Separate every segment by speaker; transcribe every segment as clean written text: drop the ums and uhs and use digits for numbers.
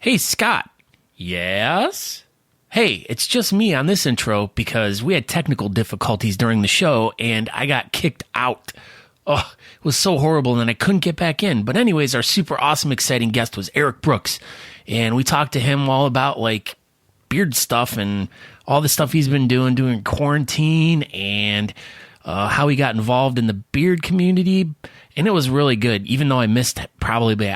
Speaker 1: Hey, Scott. Yes? Hey, it's just me on this intro because we had technical difficulties during the show and I got kicked out. Oh, it was so horrible and I couldn't get back in. But anyways, our super awesome, exciting guest was Eric Brooks. And we talked to him all about like beard stuff and all the stuff he's been doing during quarantine and how he got involved in the beard community. And it was really good, even though I missed probably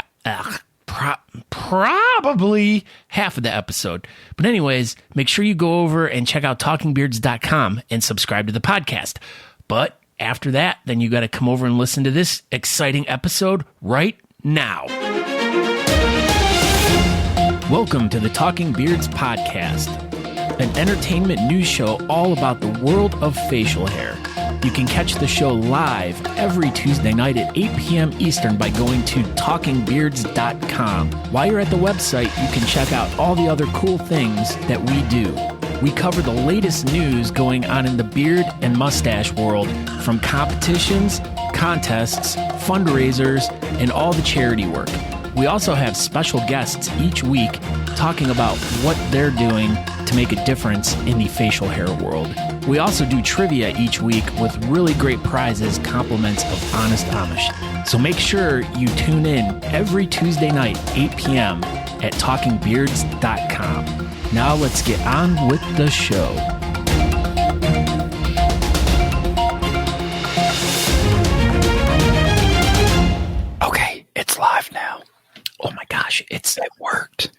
Speaker 1: half of the episode. But anyways, make sure you go over and check out talkingbeards.com and subscribe to the podcast. But after that, then you got to come over and listen to this exciting episode right now. Welcome to the Talking Beards Podcast, an entertainment news show all about the world of facial hair. You can catch the show live every Tuesday night at 8 p.m. Eastern by going to talkingbeards.com. While you're at the website, you can check out all the other cool things that we do. We cover the latest news going on in the beard and mustache world, from competitions, contests, fundraisers, and all the charity work. We also have special guests each week talking about what they're doing to make a difference in the facial hair world. We also do trivia each week with really great prizes, compliments of Honest Amish. So make sure you tune in every Tuesday night, 8 p.m. at talkingbeards.com. Now let's get on with the show. Okay, it's live now. Oh my gosh, it worked.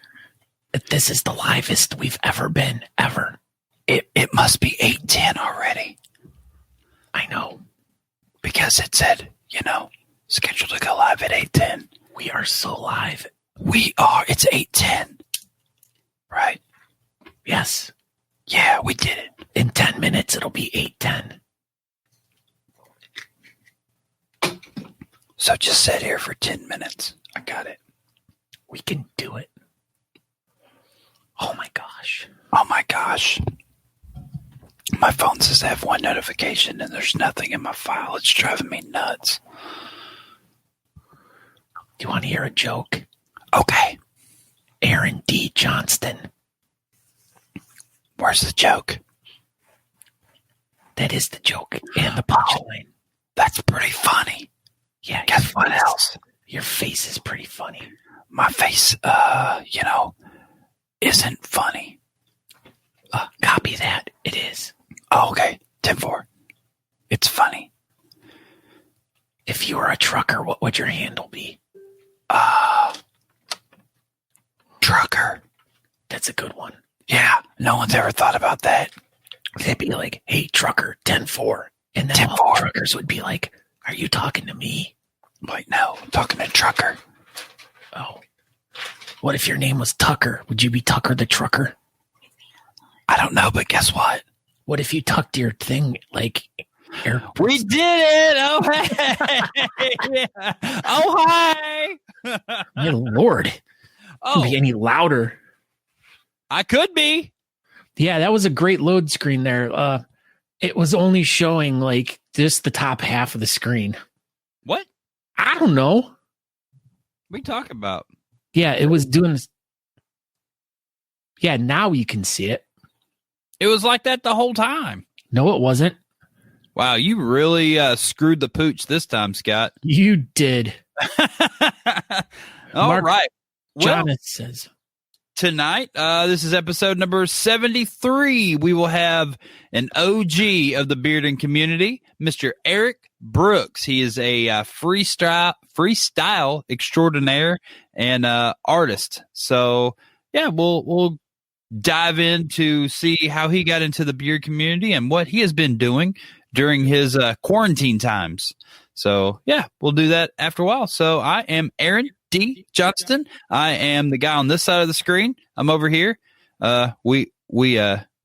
Speaker 1: This is the livest we've ever been, ever. It must be 8:10 already. I know. Because it said, scheduled to go live at 8:10. We are so live. We are. It's 8:10. Right? Yes. Yeah, we did it. In 10 minutes, it'll be 8:10. So just sit here for 10 minutes. I got it. We can do it. Oh my gosh. Oh my gosh. My phone says I have one notification and there's nothing in my file. It's driving me nuts. Do you want to hear a joke? Okay. Aaron D. Johnston. Where's the joke? That is the joke and the punchline. That's pretty funny. Yeah. Guess what else? Your face is pretty funny. My face, isn't funny. Copy that. It is. Oh, okay. 10-4. It's funny. If you were a trucker, what would your handle be? Trucker. That's a good one. Yeah. No one's ever thought about that. They'd be like, hey, trucker, 10-4. And then all the truckers would be like, are you talking to me? I'm like, no, I'm talking to trucker. Oh. What if your name was Tucker? Would you be Tucker the trucker? I don't know, but guess what? What if you tucked your thing like AirPods? We did it! Oh, hey! Yeah. Oh, hi! My Lord. Oh. Couldn't be any louder. I could be. Yeah, that was a great load screen there. It was only showing like just the top half of the screen. What? I don't know. What are you talking about? Yeah, it was doing this. Yeah, now you can see it. It was like that the whole time. No, it wasn't. Wow, you really screwed the pooch this time, Scott. You did. All right. Well, Jonas says. Tonight, this is episode number 73. We will have an OG of the bearding community, Mr. Eric Brooks. He is a freestyle extraordinaire and artist. So, yeah, we'll dive in to see how he got into the beard community and what he has been doing during his quarantine times. So, yeah, we'll do that after a while. So, I am Aaron D. Johnston. I am the guy on this side of the screen. I'm over here. We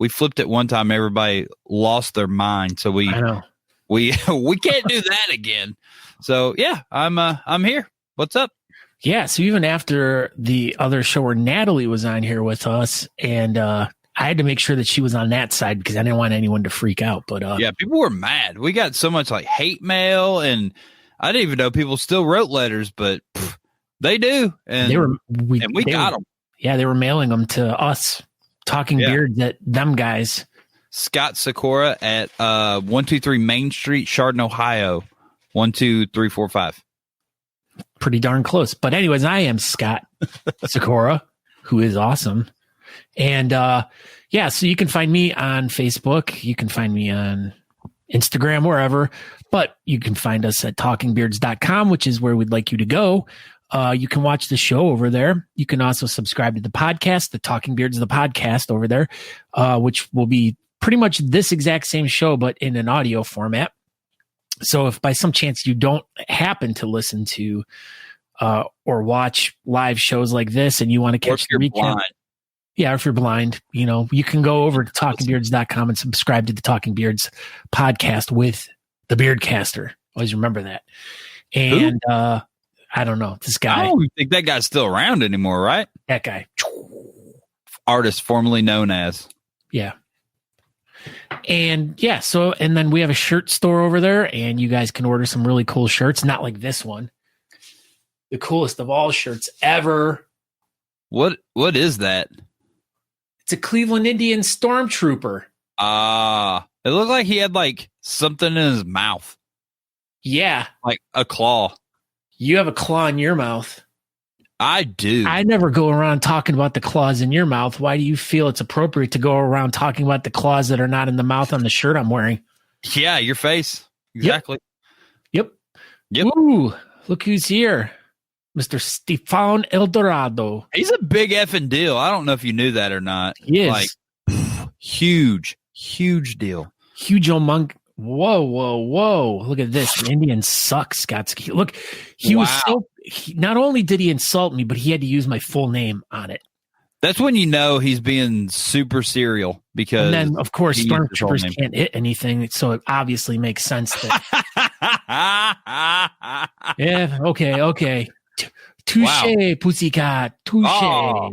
Speaker 1: flipped it one time. Everybody lost their mind. So we can't do that again. So yeah, I'm here. What's up? Yeah. So even after the other show where Natalie was on here with us, and I had to make sure that she was on that side because I didn't want anyone to freak out. But yeah, people were mad. We got so much like hate mail, and I didn't even know people still wrote letters, but they do, and we got them. Yeah, they were mailing them to us, Talking Beards at them guys.
Speaker 2: Scott Sikora at 123 Main Street, Chardon, Ohio, 12345.
Speaker 1: Pretty darn close. But anyways, I am Scott Sikora, who is awesome. And so you can find me on Facebook. You can find me on Instagram, wherever. But you can find us at talkingbeards.com, which is where we'd like you to go. You can watch the show over there. You can also subscribe to the podcast, the Talking Beards, the podcast over there, which will be pretty much this exact same show, but in an audio format. So if by some chance you don't happen to listen to or watch live shows like this and you want to catch the recap, blind. Yeah, if you're blind, you can go over to talkingbeards.com and subscribe to the Talking Beards podcast with the Beardcaster. Always remember that. And I don't know, this guy.
Speaker 2: I don't think that guy's still around anymore, right?
Speaker 1: That guy.
Speaker 2: Artist formerly known as.
Speaker 1: Yeah. And and then we have a shirt store over there, and you guys can order some really cool shirts, not like this one. The coolest of all shirts ever.
Speaker 2: What is that?
Speaker 1: It's a Cleveland Indian stormtrooper.
Speaker 2: It looked like he had like something in his mouth.
Speaker 1: Yeah.
Speaker 2: Like a claw.
Speaker 1: You have a claw in your mouth.
Speaker 2: I do.
Speaker 1: I never go around talking about the claws in your mouth. Why do you feel it's appropriate to go around talking about the claws that are not in the mouth on the shirt I'm wearing?
Speaker 2: Yeah, your face. Exactly.
Speaker 1: Yep. Ooh, look who's here. Mr. Stefan Eldorado.
Speaker 2: He's a big effing deal. I don't know if you knew that or not.
Speaker 1: He is.
Speaker 2: Like, huge deal.
Speaker 1: Huge among. Whoa. Look at this. The Indian sucks, Scott. Look, he was so. Not only did he insult me, but he had to use my full name on it.
Speaker 2: That's when you know he's being super serial because.
Speaker 1: And then, of course, stormtroopers can't hit anything, so it obviously makes sense that. Yeah. Okay. Touche, pussycat. Touche. Oh.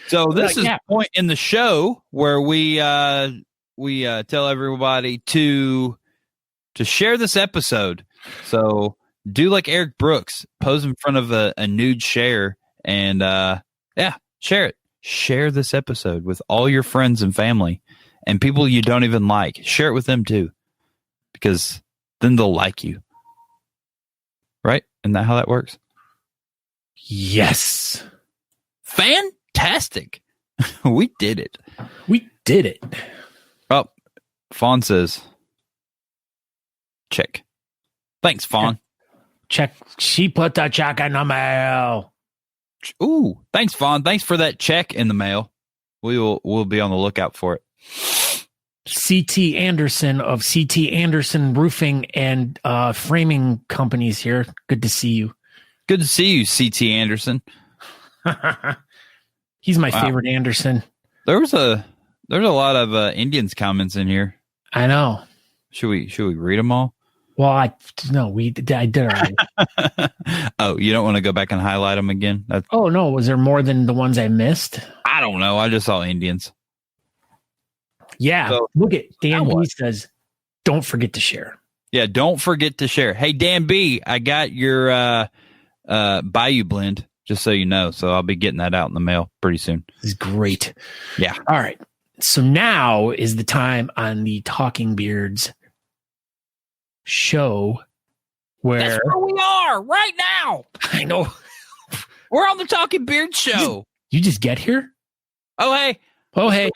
Speaker 2: So this is the point in the show where we tell everybody to share this episode. So do like Eric Brooks, pose in front of a nude share, and share it. Share this episode with all your friends and family and people you don't even like. Share it with them too, because then they'll like you. Right? Isn't that how that works?
Speaker 1: Yes.
Speaker 2: Fantastic. We did it. Oh, Fawn says, check. Thanks, Fawn.
Speaker 1: Check. She put the check in the mail.
Speaker 2: Ooh, thanks, Fawn. Thanks for that check in the mail. We'll be on the lookout for it.
Speaker 1: CT Anderson of CT Anderson Roofing and Framing Companies here. Good to see you.
Speaker 2: Good to see you, CT Anderson.
Speaker 1: He's my favorite Anderson.
Speaker 2: There's a lot of Indians comments in here.
Speaker 1: I know.
Speaker 2: Should we read them all?
Speaker 1: Well, I did already.
Speaker 2: Oh, you don't want to go back and highlight them again?
Speaker 1: Oh no, was there more than the ones I missed?
Speaker 2: I don't know. I just saw Indians.
Speaker 1: Yeah, so, look at Dan B says, "Don't forget to share."
Speaker 2: Yeah, don't forget to share. Hey, Dan B, I got your Bayou blend, just so you know. So I'll be getting that out in the mail pretty soon.
Speaker 1: This is great.
Speaker 2: Yeah.
Speaker 1: All right. So now is the time on the Talking Beards show where
Speaker 2: that's where we are right now.
Speaker 1: I know.
Speaker 2: We're on the Talking Beards show.
Speaker 1: You just get here?
Speaker 2: Oh, hey.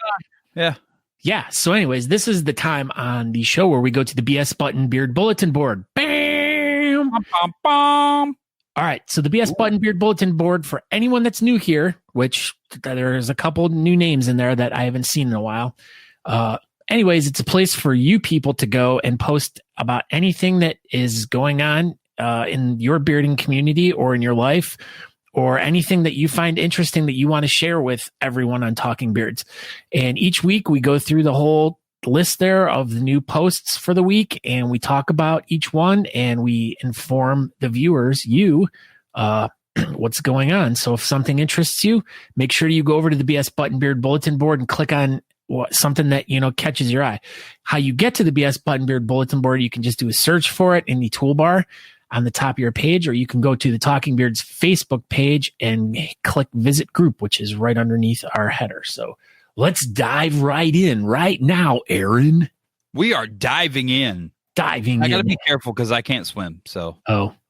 Speaker 2: Yeah.
Speaker 1: Yeah. So anyways, this is the time on the show where we go to the BS Button Beard Bulletin Board. Bam!
Speaker 2: Bum, bum, bum.
Speaker 1: All right. So the BS Button Beard Bulletin Board, for anyone that's new here, which there's a couple new names in there that I haven't seen in a while. Anyways, it's a place for you people to go and post about anything that is going on in your bearding community or in your life, or anything that you find interesting that you want to share with everyone on Talking Beards. And each week we go through the whole list there of the new posts for the week, and we talk about each one, and we inform the viewers, what's going on. So if something interests you, make sure you go over to the BS Button Beard Bulletin Board and click on something that, catches your eye. How you get to the BS Button Beard Bulletin Board, you can just do a search for it in the toolbar. on the top of your page, or you can go to the Talking Beards Facebook page and click visit group, which is right underneath our header. So let's dive right in right now, Aaron.
Speaker 2: We are diving in. I got to be careful because I can't swim. So,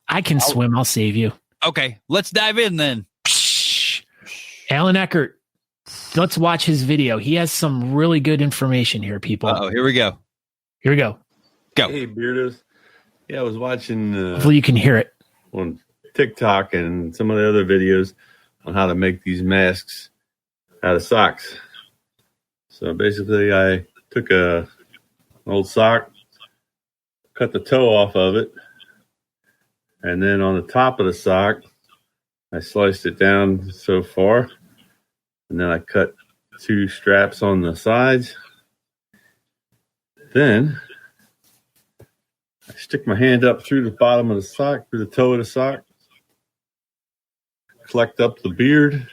Speaker 1: I can swim. I'll save you.
Speaker 2: Okay, let's dive in then.
Speaker 1: Alan Eckert. Let's watch his video. He has some really good information here, people.
Speaker 2: Here we go.
Speaker 1: Go.
Speaker 3: Hey, Beardos. Yeah, I was watching.
Speaker 1: Hopefully you can hear it
Speaker 3: on TikTok and some of the other videos on how to make these masks out of socks. So basically, I took an old sock, cut the toe off of it, and then on the top of the sock, I sliced it down so far, and then I cut 2 straps on the sides. Then I stick my hand up through the bottom of the sock, through the toe of the sock, collect up the beard,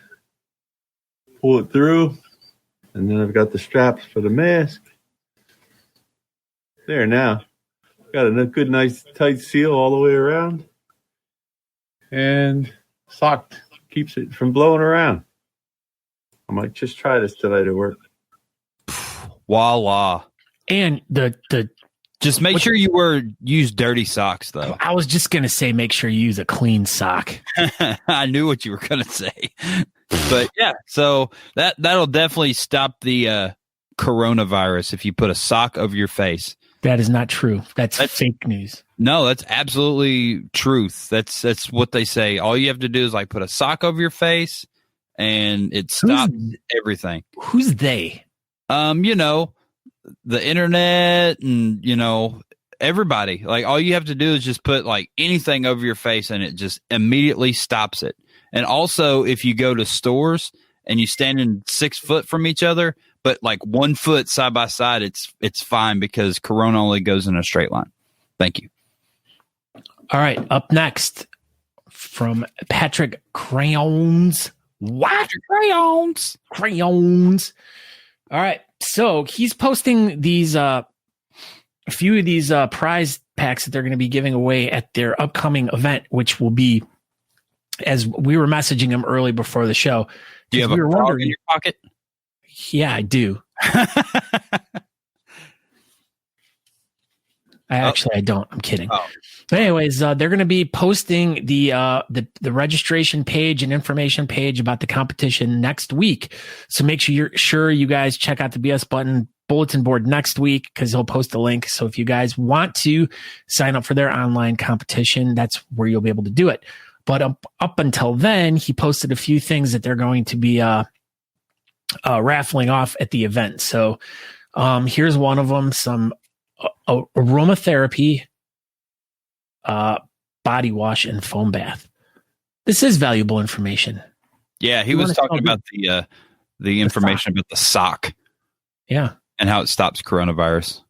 Speaker 3: pull it through, and then I've got the straps for the mask. There now. Got a good, nice, tight seal all the way around. And sock keeps it from blowing around. I might just try this tonight at work.
Speaker 2: Voila.
Speaker 1: And the
Speaker 2: just make sure you use dirty socks, though.
Speaker 1: I was just going to say make sure you use a clean sock.
Speaker 2: I knew what you were going to say. But yeah, so that'll definitely stop the coronavirus if you put a sock over your face.
Speaker 1: That is not true. That's fake news.
Speaker 2: No, that's absolutely truth. That's what they say. All you have to do is like put a sock over your face and it stops everything.
Speaker 1: Who's they?
Speaker 2: The internet and, everybody. Like all you have to do is just put like anything over your face and it just immediately stops it. And also if you go to stores and you stand in 6 foot from each other, but like 1 foot side by side, it's fine because Corona only goes in a straight line. Thank you.
Speaker 1: All right. Up next from Patrick Crayons. What? Crayons. All right. So he's posting these, a few of these prize packs that they're going to be giving away at their upcoming event, which will be, as we were messaging him early before the show.
Speaker 2: Do you have a frog in your pocket?
Speaker 1: Yeah, I do. I don't. I'm kidding. Oh. But anyways, they're going to be posting the registration page and information page about the competition next week. So make sure you guys check out the BS Button bulletin board next week because he'll post a link. So if you guys want to sign up for their online competition, that's where you'll be able to do it. But up until then, he posted a few things that they're going to be raffling off at the event. So here's one of them: some aromatherapy body wash and foam bath. This is valuable information.
Speaker 2: Yeah, he was talking about the information about the sock.
Speaker 1: Yeah,
Speaker 2: and how it stops coronavirus.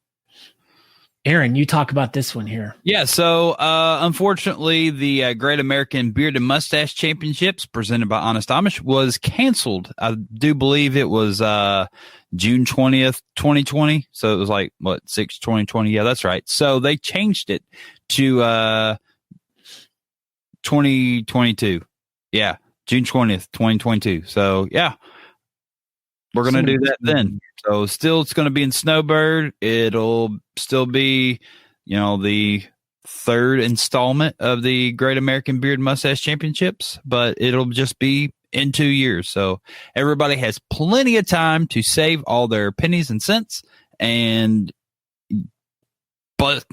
Speaker 1: Aaron, you talk about this one here.
Speaker 2: Yeah, so unfortunately, the Great American Beard and Mustache Championships presented by Honest Amish was canceled. I do believe it was June 20th, 2020. So it was like, 2020? Yeah, that's right. So they changed it to 2022. Yeah, June 20th, 2022. So, yeah, we're going to do that then. So still it's going to be in Snowbird. It'll still be, the third installment of the Great American Beard Mustache Championships, but it'll just be in 2 years. So everybody has plenty of time to save all their pennies and cents and, bus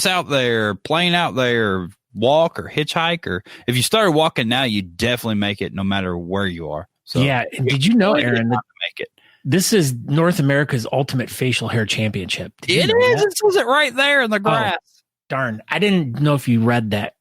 Speaker 2: out there, plane out there, walk or hitchhike, or if you started walking now, you definitely make it no matter where you are. So
Speaker 1: yeah. Did you know, Aaron, that
Speaker 2: make it?
Speaker 1: This is North America's ultimate facial hair championship.
Speaker 2: It is. It says it right there in the grass.
Speaker 1: Oh, darn. I didn't know if you read that.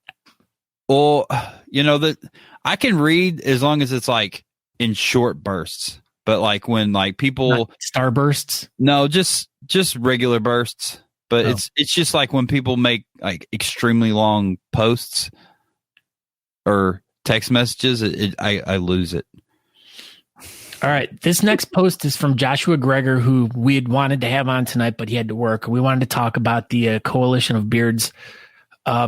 Speaker 2: Well, that I can read as long as it's like in short bursts. But like when like people
Speaker 1: not starbursts?
Speaker 2: No, just regular bursts. But it's just like when people make like extremely long posts or text messages, I lose it.
Speaker 1: All right. This next post is from Joshua Greger, who we had wanted to have on tonight, but he had to work. We wanted to talk about the Coalition of Beards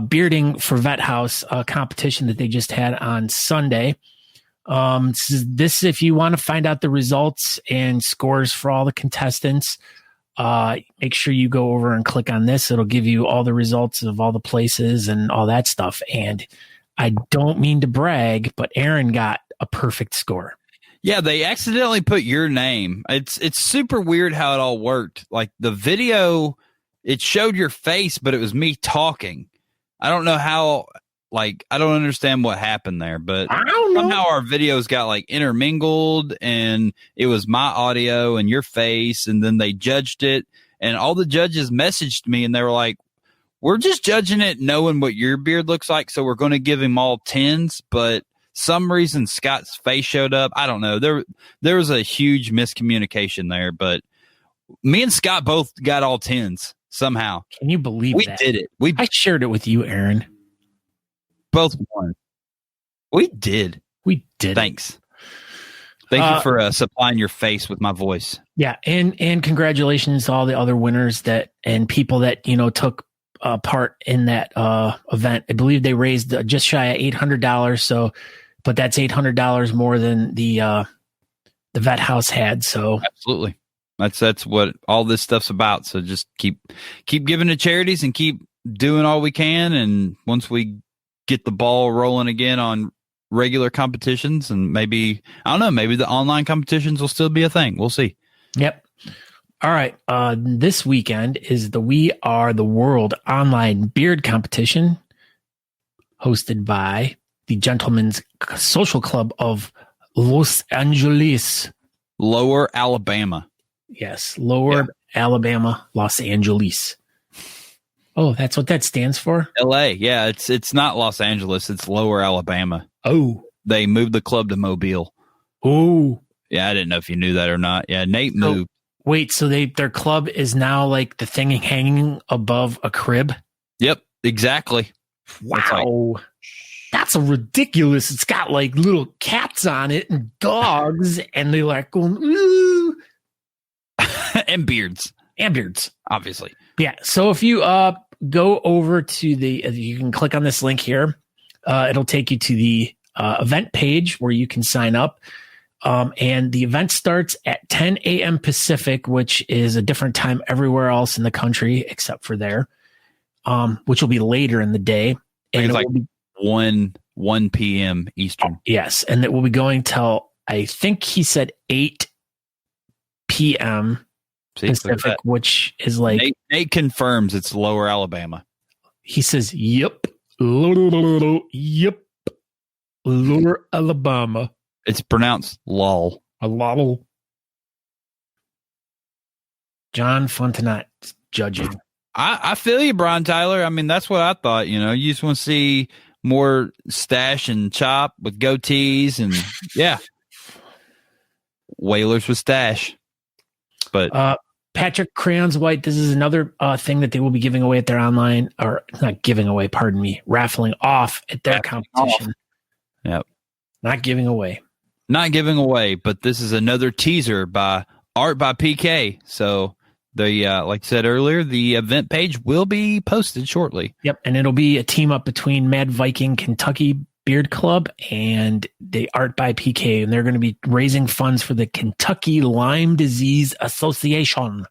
Speaker 1: bearding for Vet House competition that they just had on Sunday. This if you want to find out the results and scores for all the contestants, make sure you go over and click on this. It'll give you all the results of all the places and all that stuff. And I don't mean to brag, but Aaron got a perfect score.
Speaker 2: Yeah, they accidentally put your name. It's super weird how it all worked. Like the video, it showed your face, but it was me talking. I don't know how, like, I don't understand what happened there, but somehow our videos got like intermingled and it was my audio and your face. And then they judged it and all the judges messaged me and they were like, we're just judging it knowing what your beard looks like. So we're going to give him all 10s, but some reason Scott's face showed up. I don't know. There was a huge miscommunication there, but me and Scott both got all 10s somehow.
Speaker 1: Can you believe
Speaker 2: we
Speaker 1: that?
Speaker 2: did it? I
Speaker 1: shared it with you, Aaron.
Speaker 2: Both won. We did.
Speaker 1: We did.
Speaker 2: Thanks. Thank you for supplying your face with my voice.
Speaker 1: Yeah, and congratulations to all the other winners and people that took part in that event. I believe they raised just shy of $800. So, but that's $800 more than the Vet House had. So
Speaker 2: absolutely, that's what all this stuff's about. So just keep giving to charities and keep doing all we can. And once we get the ball rolling again on regular competitions, and maybe the online competitions will still be a thing. We'll see. Yep.
Speaker 1: All right. This weekend is the We Are the World online beard competition hosted by the Gentlemen's Social Club of Los Angeles.
Speaker 2: Lower Alabama.
Speaker 1: Yes. Lower Alabama, Los Angeles. Oh, that's what that stands for?
Speaker 2: LA. Yeah. It's not Los Angeles. It's Lower Alabama.
Speaker 1: Oh.
Speaker 2: They moved the club to Mobile.
Speaker 1: Oh.
Speaker 2: Yeah. I didn't know if you knew that or not. Yeah. Nate moved.
Speaker 1: Wait, so their club is now like the thing hanging above a crib?
Speaker 2: Yep, exactly.
Speaker 1: Wow. That's a ridiculous. It's got like little cats on it and dogs, and they're like going, ooh.
Speaker 2: And beards. Obviously.
Speaker 1: Yeah. So if you go over to you can click on this link here. It'll take you to the event page where you can sign up. And the event starts at 10 a.m. Pacific, which is a different time everywhere else in the country except for there, which will be later in the day. And
Speaker 2: it's like 1 p.m. Eastern.
Speaker 1: Yes. And it will be going till, I think he said 8 p.m. Pacific, which is like...
Speaker 2: Nate confirms it's Lower Alabama.
Speaker 1: He says, yep. Yep. Lower Alabama.
Speaker 2: It's pronounced lol.
Speaker 1: A lol. John Fontenot judging.
Speaker 2: I feel you, Brian Tyler. I mean, that's what I thought. You just want to see more Stash and Chop with goatees and Whalers with Stash. But
Speaker 1: Patrick Crayons White, this is another thing that they will be giving away at their online, or not giving away, pardon me, raffling off at their competition.
Speaker 2: Yep.
Speaker 1: Not giving away.
Speaker 2: Not giving away, but this is another teaser by Art by PK. So the like I said earlier, the event page will be posted shortly.
Speaker 1: Yep, and it'll be a team up between Mad Viking Kentucky Beard Club and the Art by PK, and they're going to be raising funds for the Kentucky Lyme Disease Association.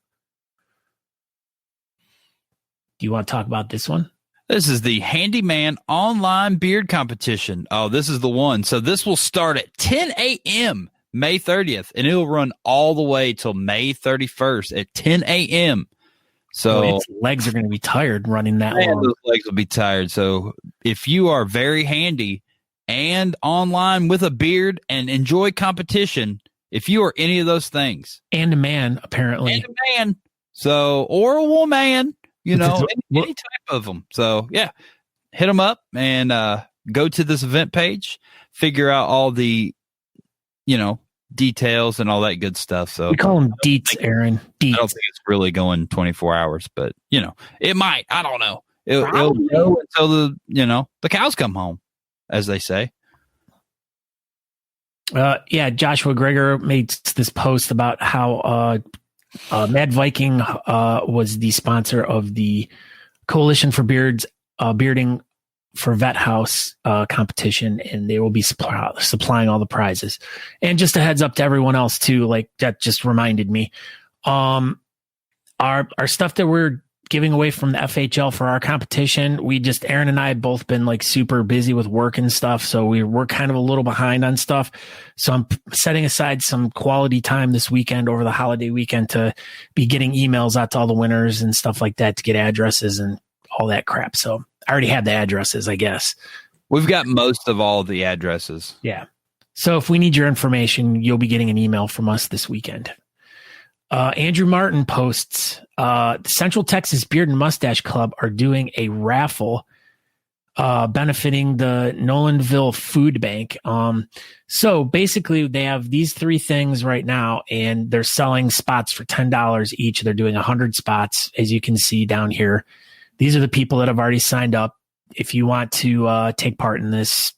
Speaker 1: Do you want to talk about this one?
Speaker 2: This is the Handyman Online Beard Competition. Oh, this is the one. So this will start at 10 a.m. May 30th, and it'll run all the way till May 31st at 10 a.m. So
Speaker 1: its legs are going to be tired running that long.
Speaker 2: Those legs will be tired. So if you are very handy and online with a beard and enjoy competition, if you are any of those things.
Speaker 1: And a man, apparently.
Speaker 2: And a man. So, or a woman. Any type of them. So, yeah, hit them up and go to this event page, figure out all the, details and all that good stuff. So
Speaker 1: we call them deets, Aaron. Deets.
Speaker 2: I don't think it's really going 24 hours, but, it might. I don't know. It'll go until the cows come home, as they say.
Speaker 1: Joshua Greger made this post about how Mad Viking was the sponsor of the Coalition for Beards bearding for Vet House competition, and they will be supplying all the prizes. And just a heads up to everyone else too, like that just reminded me, our stuff that we're giving away from the FHL for our competition, Aaron and I have both been like super busy with work and stuff, so we're kind of a little behind on stuff. So I'm setting aside some quality time this weekend over the holiday weekend to be getting emails out to all the winners and stuff like that to get addresses and all that crap. So I already had the addresses, I guess.
Speaker 2: We've got most of all the addresses.
Speaker 1: Yeah. So if we need your information, you'll be getting an email from us this weekend. Andrew Martin posts, the Central Texas Beard and Mustache Club are doing a raffle benefiting the Nolanville Food Bank. So basically they have these 3 things right now, and they're selling spots for $10 each. They're doing 100 spots, as you can see down here. These are the people that have already signed up. If you want to take part in this,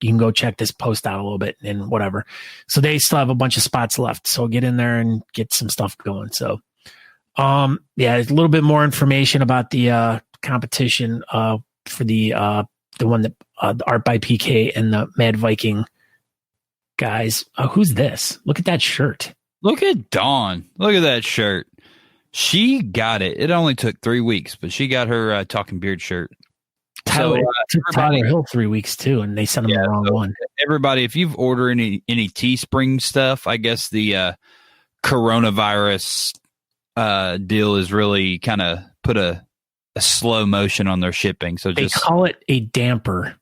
Speaker 1: you can go check this post out a little bit and whatever. So they still have a bunch of spots left. So get in there and get some stuff going. So, there's a little bit more information about the competition for the one that the Art by PK and the Mad Viking guys. Who's this? Look at that shirt.
Speaker 2: Look at Dawn. Look at that shirt. She got it. It only took 3 weeks, but she got her Talking Beard shirt.
Speaker 1: Tyler, took Tyler Hill 3 weeks too, and they sent him the wrong one.
Speaker 2: Everybody, if you've ordered any Teespring stuff, I guess the coronavirus deal is really kind of put a slow motion on their shipping. So
Speaker 1: they call it a damper.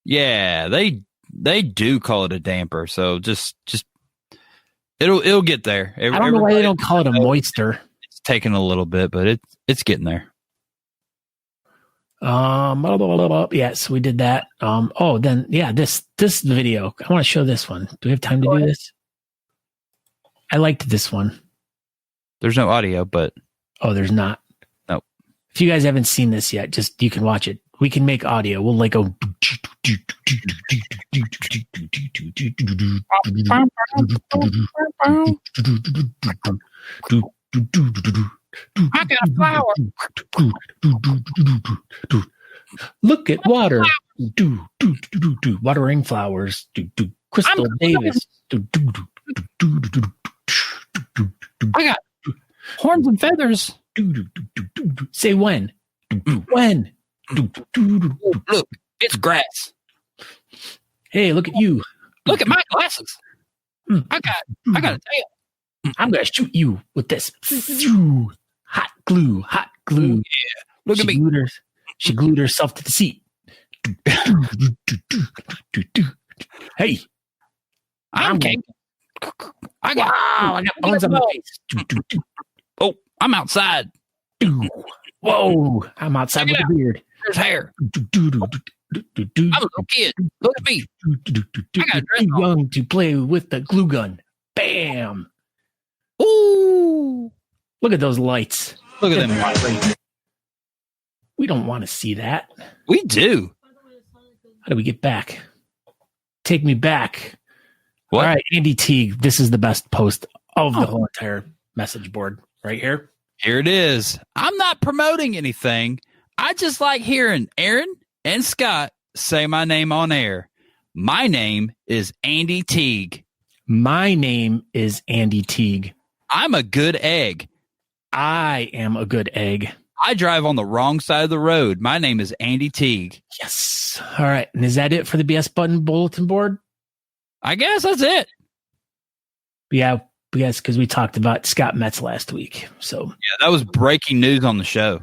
Speaker 2: Yeah, they do call it a damper. So just it'll get there.
Speaker 1: I don't know why they don't call it a moister.
Speaker 2: It's taking a little bit, but it's getting there.
Speaker 1: Yes, we did that. This video. I want to show this one. Do we have time to do this? I liked this one.
Speaker 2: There's no audio, but
Speaker 1: there's not.
Speaker 2: No.
Speaker 1: If you guys haven't seen this yet, you can watch it. We can make audio. We'll like go.
Speaker 2: I got a flower.
Speaker 1: Look at water. Watering flowers. Crystal Davis.
Speaker 2: I got horns and feathers.
Speaker 1: Say when. When.
Speaker 2: Look, it's grass.
Speaker 1: Hey, look at you.
Speaker 2: Look at my glasses. I got a tail.
Speaker 1: I'm gonna shoot you with this hot glue.
Speaker 2: Yeah. Look at me.
Speaker 1: She glued herself to the seat. Hey,
Speaker 2: I'm king. I got
Speaker 1: bones on my face.
Speaker 2: Oh, I'm outside.
Speaker 1: Whoa, I'm outside with a beard.
Speaker 2: There's hair. I'm a little kid. Look at me. I got a dress
Speaker 1: Too young to play with the glue gun. Bam.
Speaker 2: Ooh.
Speaker 1: Look at those lights.
Speaker 2: Look at them lights.
Speaker 1: We don't want to see that.
Speaker 2: We do.
Speaker 1: How do we get back? Take me back.
Speaker 2: What?
Speaker 1: All right, Andy Teague. This is the best post of the whole entire message board right here.
Speaker 2: Here it is. I'm not promoting anything. I just like hearing Aaron and Scott say my name on air. My name is Andy Teague.
Speaker 1: My name is Andy Teague.
Speaker 2: I'm a good egg.
Speaker 1: I am a good egg.
Speaker 2: I drive on the wrong side of the road. My name is Andy Teague.
Speaker 1: Yes. All right. And is that it for the BS Button bulletin board?
Speaker 2: I guess that's it.
Speaker 1: Yeah. Yes, because we talked about Scott Metz last week. So
Speaker 2: yeah, that was breaking news on the show.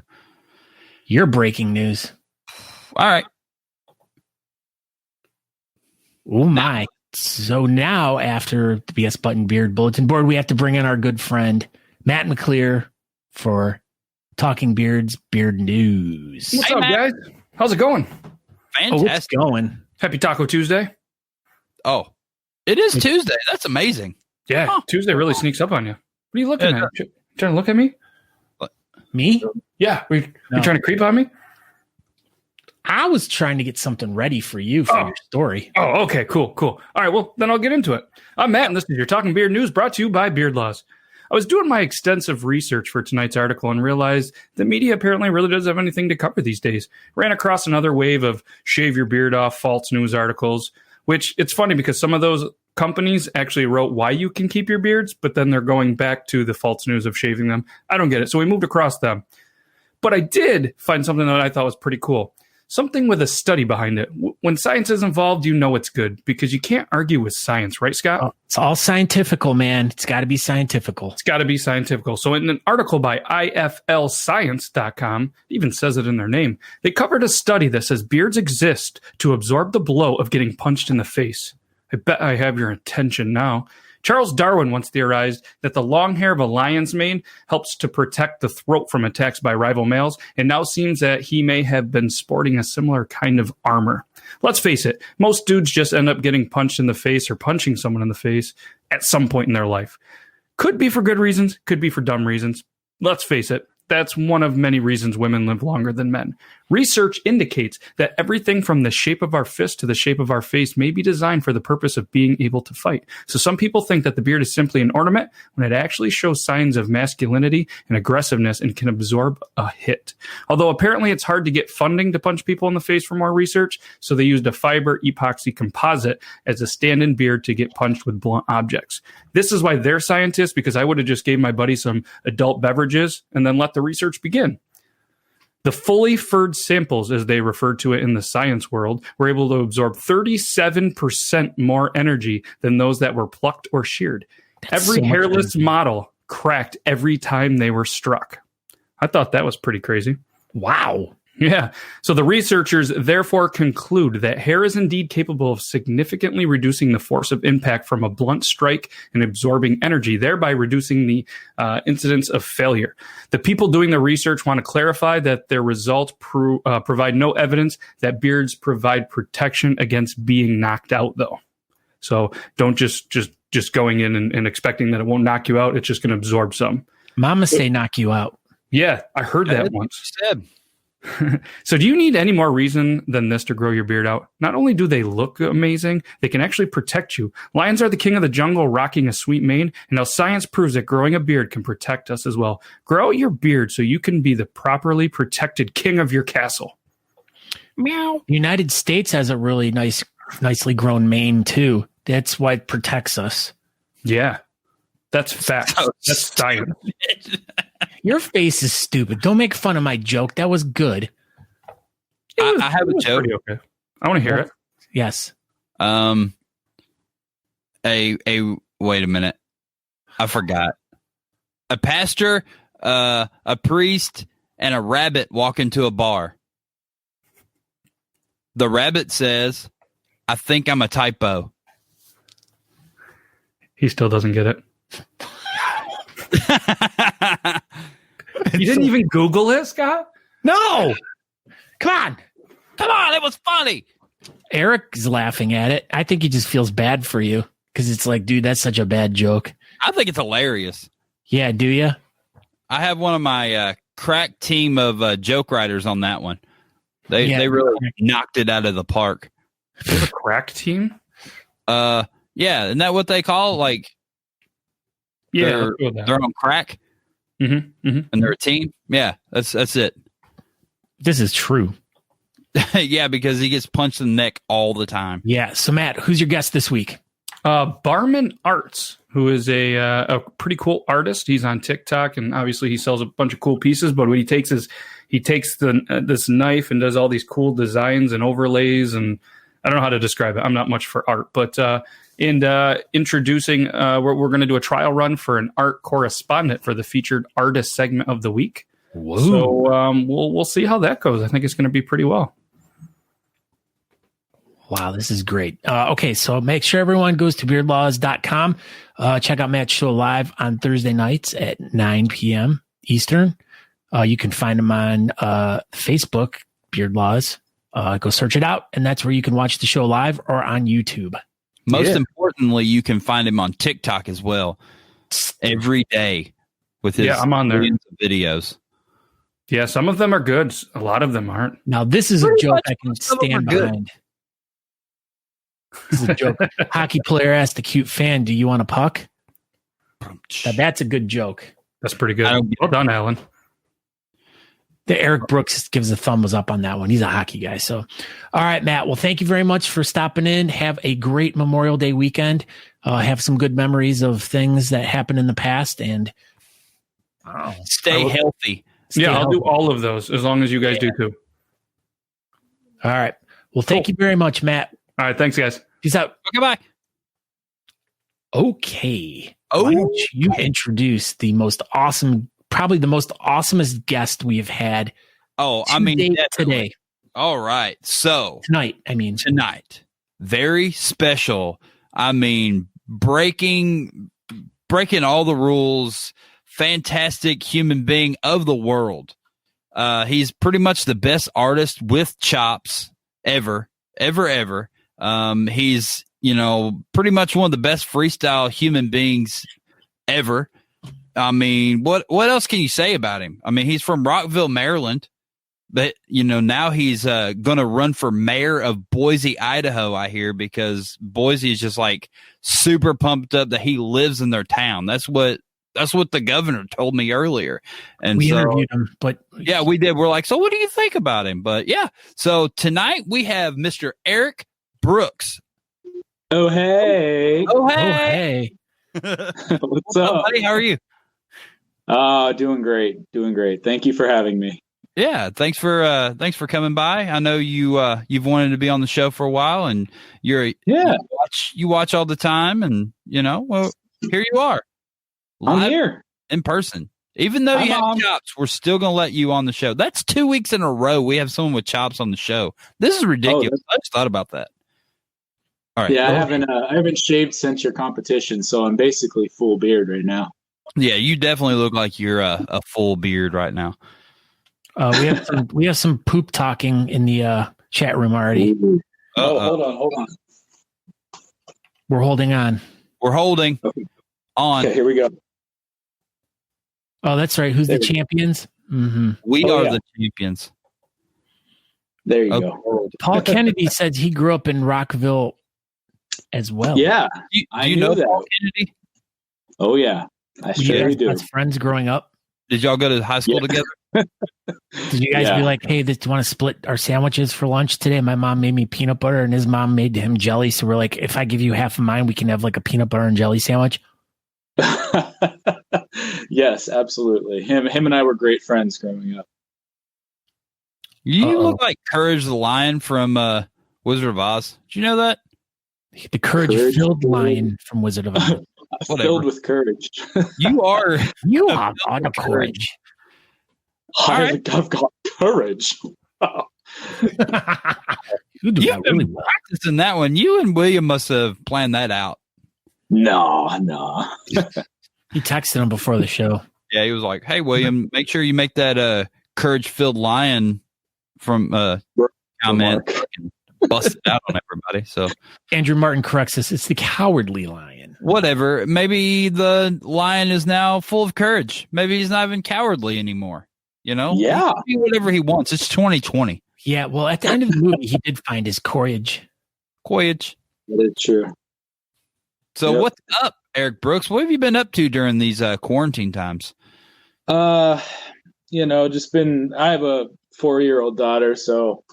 Speaker 1: Your breaking news.
Speaker 2: All right.
Speaker 1: Oh my. So now after the BS Button Beard bulletin board, we have to bring in our good friend Matt McClear for Talking Beards Beard News.
Speaker 4: What's up, guys? How's it going?
Speaker 2: Fantastic.
Speaker 1: Oh, it's going.
Speaker 4: Happy Taco Tuesday.
Speaker 2: Oh, it is Tuesday. That's amazing.
Speaker 4: Yeah, Tuesday really sneaks up on you. What are you looking at? You trying to look at me?
Speaker 1: Me?
Speaker 4: Yeah. You trying to creep on me?
Speaker 1: I was trying to get something ready for you for your story.
Speaker 4: Oh, okay. Cool. All right, well, then I'll get into it. I'm Matt, and this is your Talking Beard News brought to you by Beard Laws. I was doing my extensive research for tonight's article and realized the media apparently really doesn't have anything to cover these days. Ran across another wave of shave your beard off false news articles, which it's funny because some of those companies actually wrote why you can keep your beards, but then they're going back to the false news of shaving them. I don't get it. So we moved across them. But I did find something that I thought was pretty cool. Something with a study behind it. When science is involved, you know it's good because you can't argue with science, right, Scott?
Speaker 1: Oh, it's all scientifical, man. It's got to be scientifical.
Speaker 4: It's got to be scientifical. So in an article by iflscience.com, it even says it in their name, they covered a study that says beards exist to absorb the blow of getting punched in the face. I bet I have your attention now. Charles Darwin once theorized that the long hair of a lion's mane helps to protect the throat from attacks by rival males, and now seems that he may have been sporting a similar kind of armor. Let's face it, most dudes just end up getting punched in the face or punching someone in the face at some point in their life. Could be for good reasons, could be for dumb reasons. Let's face it, that's one of many reasons women live longer than men. Research indicates that everything from the shape of our fist to the shape of our face may be designed for the purpose of being able to fight. So some people think that the beard is simply an ornament when it actually shows signs of masculinity and aggressiveness and can absorb a hit. Although apparently it's hard to get funding to punch people in the face for more research, so they used a fiber epoxy composite as a stand-in beard to get punched with blunt objects. This is why they're scientists, because I would have just gave my buddy some adult beverages and then let the research begin. The fully furred samples, as they refer to it in the science world, were able to absorb 37% more energy than those that were plucked or sheared. Every hairless model cracked every time they were struck. I thought that was pretty crazy.
Speaker 1: Wow.
Speaker 4: Yeah. So the researchers therefore conclude that hair is indeed capable of significantly reducing the force of impact from a blunt strike and absorbing energy, thereby reducing the incidence of failure. The people doing the research want to clarify that their results provide no evidence that beards provide protection against being knocked out, though. So don't just going in and expecting that it won't knock you out. It's just going to absorb some.
Speaker 1: Mama say knock you out.
Speaker 4: Yeah, I heard that once. So do you need any more reason than this to grow your beard out? Not only do they look amazing, they can actually protect you. Lions are the king of the jungle, rocking a sweet mane, and now science proves that growing a beard can protect us as well. Grow out your beard so you can be the properly protected king of your castle.
Speaker 1: Meow. United States has a really nicely grown mane too. That's why it protects us.
Speaker 4: Yeah. That's fact. That's science.
Speaker 1: Your face is stupid. Don't make fun of my joke. That was good.
Speaker 2: I have a joke.
Speaker 4: Okay. I want to hear it.
Speaker 1: Yes.
Speaker 2: Wait a minute. I forgot. A pastor, a priest, and a rabbit walk into a bar. The rabbit says, "I think I'm a typo."
Speaker 4: He still doesn't get it. You didn't even Google it, Scott?
Speaker 1: No. Come on.
Speaker 2: It was funny.
Speaker 1: Eric's laughing at it. I think he just feels bad for you because it's like, dude, that's such a bad joke.
Speaker 2: I think it's hilarious.
Speaker 1: Yeah, do you?
Speaker 2: I have one of my crack team of joke writers on that one. They really knocked it out of the park.
Speaker 4: You have a crack team?
Speaker 2: Yeah, isn't that what they call like?
Speaker 4: Yeah,
Speaker 2: they're on crack, and they're a team. Yeah, that's it.
Speaker 1: This is true.
Speaker 2: Yeah, because he gets punched in the neck all the time.
Speaker 1: Yeah. So Matt, who's your guest this week?
Speaker 4: Barman Arts, who is a pretty cool artist. He's on TikTok, and obviously he sells a bunch of cool pieces. But what he takes is this knife and does all these cool designs and overlays, and I don't know how to describe it. I'm not much for art, but introducing, we're going to do a trial run for an art correspondent for the featured artist segment of the week.
Speaker 1: Whoa.
Speaker 4: So we'll see how that goes. I think it's going to be pretty well.
Speaker 1: Wow, this is great. Okay, so make sure everyone goes to beardlaws.com. Check out Matt's show live on Thursday nights at 9 p.m. Eastern. You can find him on Facebook, Beard Laws. Go search it out, and that's where you can watch the show live or on YouTube.
Speaker 2: Most importantly, you can find him on TikTok as well every day with his
Speaker 4: I'm on there.
Speaker 2: Videos.
Speaker 4: Yeah, some of them are good. A lot of them aren't.
Speaker 1: Now, this is a joke I can stand behind. This is a joke. Hockey player asked a cute fan, "Do you want a puck?" Now, that's a good joke.
Speaker 4: That's pretty good. Well done, Alan.
Speaker 1: The Eric Brooks gives a thumbs up on that one. He's a hockey guy. So, all right, Matt. Well, thank you very much for stopping in. Have a great Memorial Day weekend. Have some good memories of things that happened in the past, and
Speaker 2: stay healthy.
Speaker 4: I'll do all of those as long as you guys do too.
Speaker 1: All right. Well, thank you very much, Matt.
Speaker 4: All right. Thanks, guys.
Speaker 1: Peace out.
Speaker 2: Okay, bye.
Speaker 1: Okay. Why don't you introduce the most awesome, probably the most awesomest guest we have had?
Speaker 2: Today. All right. So tonight, very special. I mean, breaking all the rules. Fantastic human being of the world. He's pretty much the best artist with chops ever. He's, pretty much one of the best freestyle human beings ever. I mean, what else can you say about him? I mean, he's from Rockville, Maryland, but now he's going to run for mayor of Boise, Idaho, I hear, because Boise is just like super pumped up that he lives in their town. That's what the governor told me earlier. And
Speaker 1: we interviewed him, but
Speaker 2: yeah, we did. We're like, so what do you think about him? But yeah, so tonight we have Mr. Eric Brooks.
Speaker 5: Oh, hey.
Speaker 2: What's up, buddy? How are you?
Speaker 5: Doing great. Thank you for having me.
Speaker 2: Yeah, thanks for coming by. I know you've wanted to be on the show for a while, and you watch all the time, and well, here you are.
Speaker 5: I'm here
Speaker 2: in person. Even though you have chops, we're still going to let you on the show. That's 2 weeks in a row we have someone with chops on the show. This is ridiculous. I just thought about that. All right.
Speaker 5: Yeah, I haven't shaved since your competition, so I'm basically full beard right now.
Speaker 2: Yeah, you definitely look like you're a full beard right now.
Speaker 1: We have some poop talking in the chat room already.
Speaker 5: Hold on.
Speaker 1: We're holding on.
Speaker 2: We're holding on.
Speaker 5: Okay, here we go.
Speaker 1: Oh, that's right. Who's the champions? Mm-hmm.
Speaker 2: We are the champions.
Speaker 5: There you go.
Speaker 1: Paul Kennedy said he grew up in Rockville as well.
Speaker 5: Yeah.
Speaker 2: Do you know that. Paul Kennedy?
Speaker 5: Oh, yeah. I sure do.
Speaker 1: As friends growing up?
Speaker 2: Did y'all go to high school together?
Speaker 1: Did you guys be like, hey, do you want to split our sandwiches for lunch today? My mom made me peanut butter and his mom made him jelly. So we're like, if I give you half of mine, we can have like a peanut butter and jelly sandwich.
Speaker 5: Yes, absolutely. Him and I were great friends growing up.
Speaker 2: You look like Courage the Lion from Wizard of Oz. Did you know that?
Speaker 1: The courage-filled lion from Wizard of Oz.
Speaker 5: Filled with courage.
Speaker 2: You are
Speaker 1: on a courage.
Speaker 5: I've got courage.
Speaker 1: You do
Speaker 2: that really well. Practicing that one. You and William must have planned that out.
Speaker 5: No.
Speaker 1: He texted him before the show.
Speaker 2: Yeah, he was like, "Hey, William, make sure you make that courage-filled lion from comment and bust it out on everybody." So
Speaker 1: Andrew Martin corrects us. It's the cowardly lion.
Speaker 2: Whatever. Maybe the lion is now full of courage. Maybe he's not even cowardly anymore.
Speaker 5: Yeah.
Speaker 2: He can do whatever he wants. It's 2020.
Speaker 1: Yeah. Well, at the end of the movie, he did find his courage.
Speaker 2: That
Speaker 5: is true.
Speaker 2: So what's up, Eric Brooks? What have you been up to during these quarantine times?
Speaker 5: Just been. I have a 4-year-old daughter, so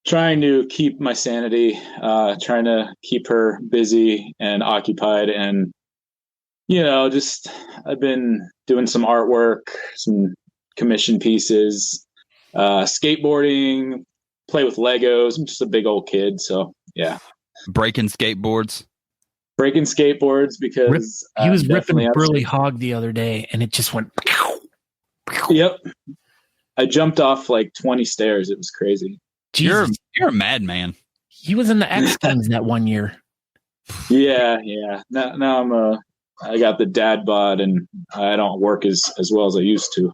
Speaker 5: trying to keep my sanity, trying to keep her busy and occupied, and I've been doing some artwork, some commission pieces, skateboarding, play with Legos. I'm just a big old kid, so yeah.
Speaker 2: Breaking skateboards
Speaker 5: because
Speaker 1: he was ripping a burly hog the other day, and it just went.
Speaker 5: Yep, I jumped off like 20 stairs. It was crazy.
Speaker 2: Jesus. You're a madman.
Speaker 1: He was in the X Games that one year.
Speaker 5: Yeah. Now I got the dad bod, and I don't work as well as I used to.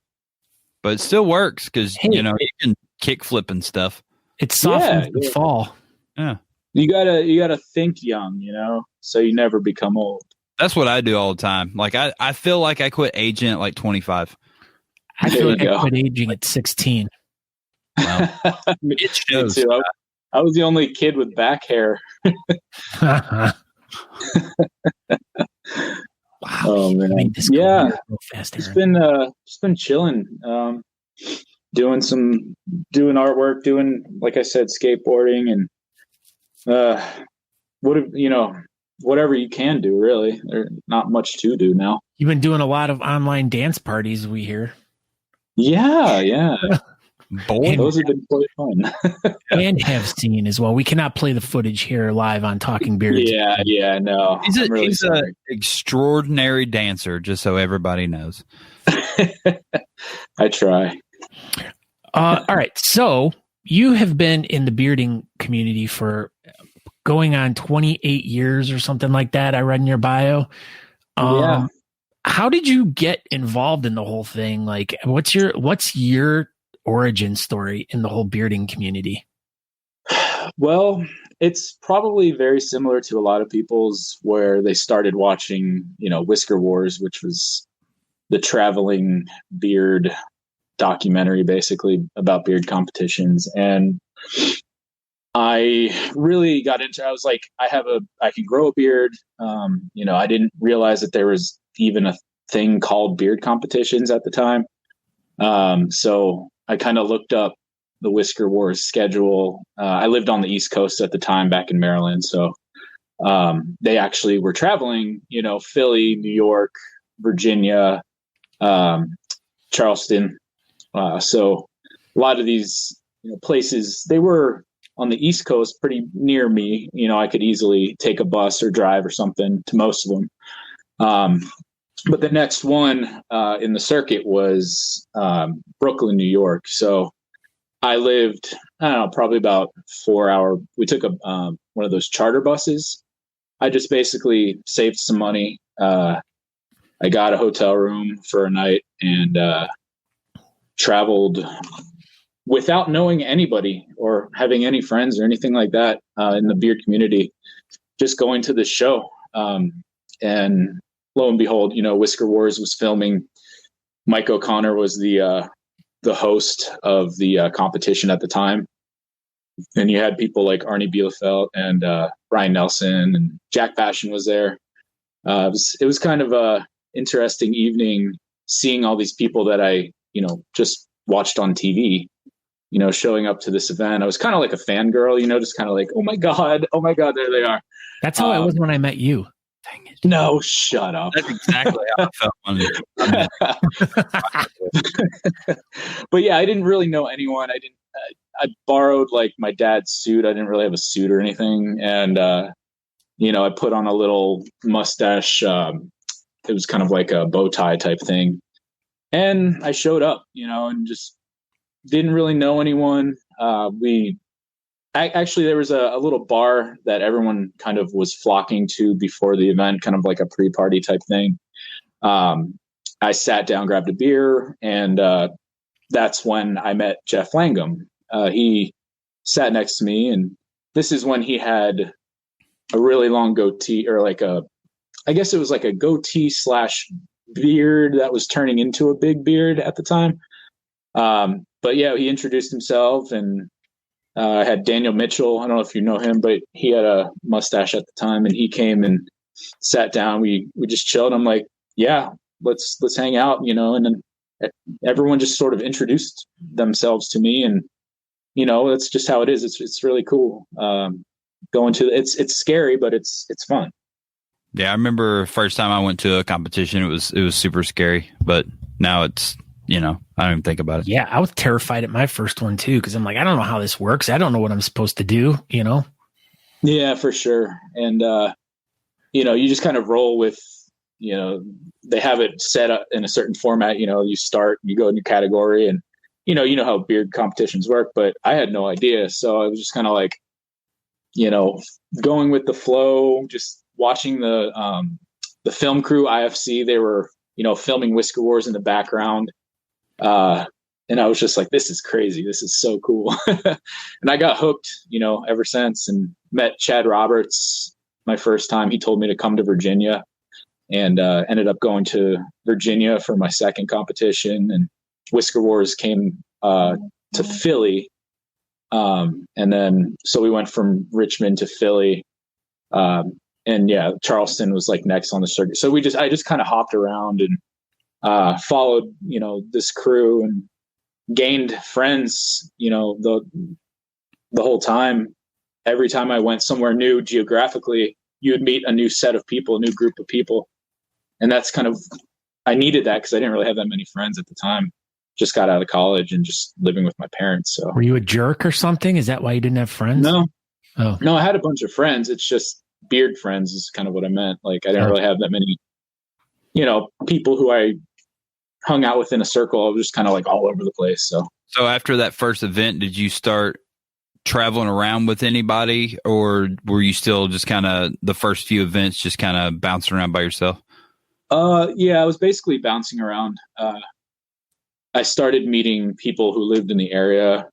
Speaker 2: But it still works because you can kick flip and stuff.
Speaker 1: It's soft in the fall.
Speaker 2: Yeah.
Speaker 5: You gotta think young, so you never become old.
Speaker 2: That's what I do all the time. Like I feel like I quit aging at like 25.
Speaker 1: I feel like I quit aging at 16.
Speaker 2: Well, it shows.
Speaker 5: Me too. I was the only kid with back hair.
Speaker 1: Wow.
Speaker 5: Oh man,
Speaker 1: Make this
Speaker 5: yeah.
Speaker 1: go real fast,
Speaker 5: Just
Speaker 1: Aaron.
Speaker 5: been chilling, doing artwork, doing, like I said, skateboarding, and whatever you can do. Really, there's not much to do now.
Speaker 1: You've been doing a lot of online dance parties, we hear.
Speaker 5: Yeah.
Speaker 2: Boy,
Speaker 5: Those have been quite fun.
Speaker 1: And have seen as well. We cannot play the footage here live on Talking Beards.
Speaker 5: Yeah, no.
Speaker 2: he's
Speaker 5: I'm really
Speaker 2: an
Speaker 5: sorry.
Speaker 2: extraordinary dancer, just so everybody knows.
Speaker 5: I try.
Speaker 1: All right. So you have been in the bearding community for going on 28 years or something like that. I read in your bio.
Speaker 5: Yeah.
Speaker 1: How did you get involved in the whole thing? Like, what's your origin story in the whole bearding community?
Speaker 5: Well, it's probably very similar to a lot of people's, where they started watching, Whisker Wars, which was the traveling beard documentary, basically about beard competitions. And I really got into, I was like, I can grow a beard. I didn't realize that there was even a thing called beard competitions at the time. So I kind of looked up the Whisker Wars schedule. I lived on the East Coast at the time, back in Maryland. So they actually were traveling, Philly, New York, Virginia, Charleston. So a lot of these places, they were on the East Coast, pretty near me. I could easily take a bus or drive or something to most of them. But the next one in the circuit was Brooklyn, New York. So I lived, I don't know, probably about 4 hour. We took one of those charter buses. I just basically saved some money. I got a hotel room for a night and traveled without knowing anybody or having any friends or anything like that in the beard community, just going to this show. And lo and behold, Whisker Wars was filming. Mike O'Connor was the host of the competition at the time. And you had people like Arnie Bielefeld and Brian Nelson, and Jack Passion was there. It was kind of a interesting evening, seeing all these people that I, just watched on TV, showing up to this event. I was kind of like a fangirl, just kind of like, oh my God, there they are.
Speaker 1: That's how I was when I met you.
Speaker 2: Dang it.
Speaker 5: No, shut up.
Speaker 2: That's exactly how I felt when I met.
Speaker 5: But yeah, I didn't really know anyone. I borrowed like my dad's suit. I didn't really have a suit or anything. And, I put on a little mustache. It was kind of like a bow tie type thing. And I showed up, and just didn't really know anyone. Actually, there was a little bar that everyone kind of was flocking to before the event, kind of like a pre-party type thing. I sat down, grabbed a beer, and that's when I met Jeff Langham. He sat next to me, and this is when he had a really long goatee, or I guess it was like a goatee / beard that was turning into a big beard at the time. But yeah, he introduced himself, and I had Daniel Mitchell. I don't know if you know him, but he had a mustache at the time, and he came and sat down. We just chilled. I'm like, yeah, let's hang out, and then everyone just sort of introduced themselves to me, and that's just how it is. It's really cool. It's scary, but it's fun.
Speaker 2: Yeah, I remember first time I went to a competition, it was super scary, but now it's, I don't even think about it.
Speaker 1: Yeah, I was terrified at my first one too, because I'm like, I don't know how this works. I don't know what I'm supposed to do,
Speaker 5: Yeah, for sure. And you just kind of roll with, they have it set up in a certain format. You start, you go in your category, and you know how beard competitions work, but I had no idea. So I was just kind of like, going with the flow, just watching the film crew, IFC. They were, filming Whisker Wars in the background. And I was just like, this is crazy. This is so cool. And I got hooked, ever since, and met Chad Roberts my first time. He told me to come to Virginia, and ended up going to Virginia for my second competition. And Whisker Wars came to Philly. And then, so we went from Richmond to Philly. and yeah, Charleston was like next on the circuit. So I just kind of hopped around and followed, this crew and gained friends, the whole time. Every time I went somewhere new geographically, you would meet a new set of people, a new group of people. And that's kind of, I needed that because I didn't really have that many friends at the time. Just got out of college and just living with my parents. So
Speaker 1: were you a jerk or something? Is that why you didn't have friends?
Speaker 5: No.
Speaker 1: Oh.
Speaker 5: No, I had a bunch of friends. It's just beard friends is kind of what I meant. Like I didn't really have that many, people who I hung out with in a circle. I was just kind of like all over the place.
Speaker 2: So after that first event, did you start traveling around with anybody, or were you still just kind of the first few events just kind of bouncing around by yourself?
Speaker 5: Yeah, I was basically bouncing around. I started meeting people who lived in the area.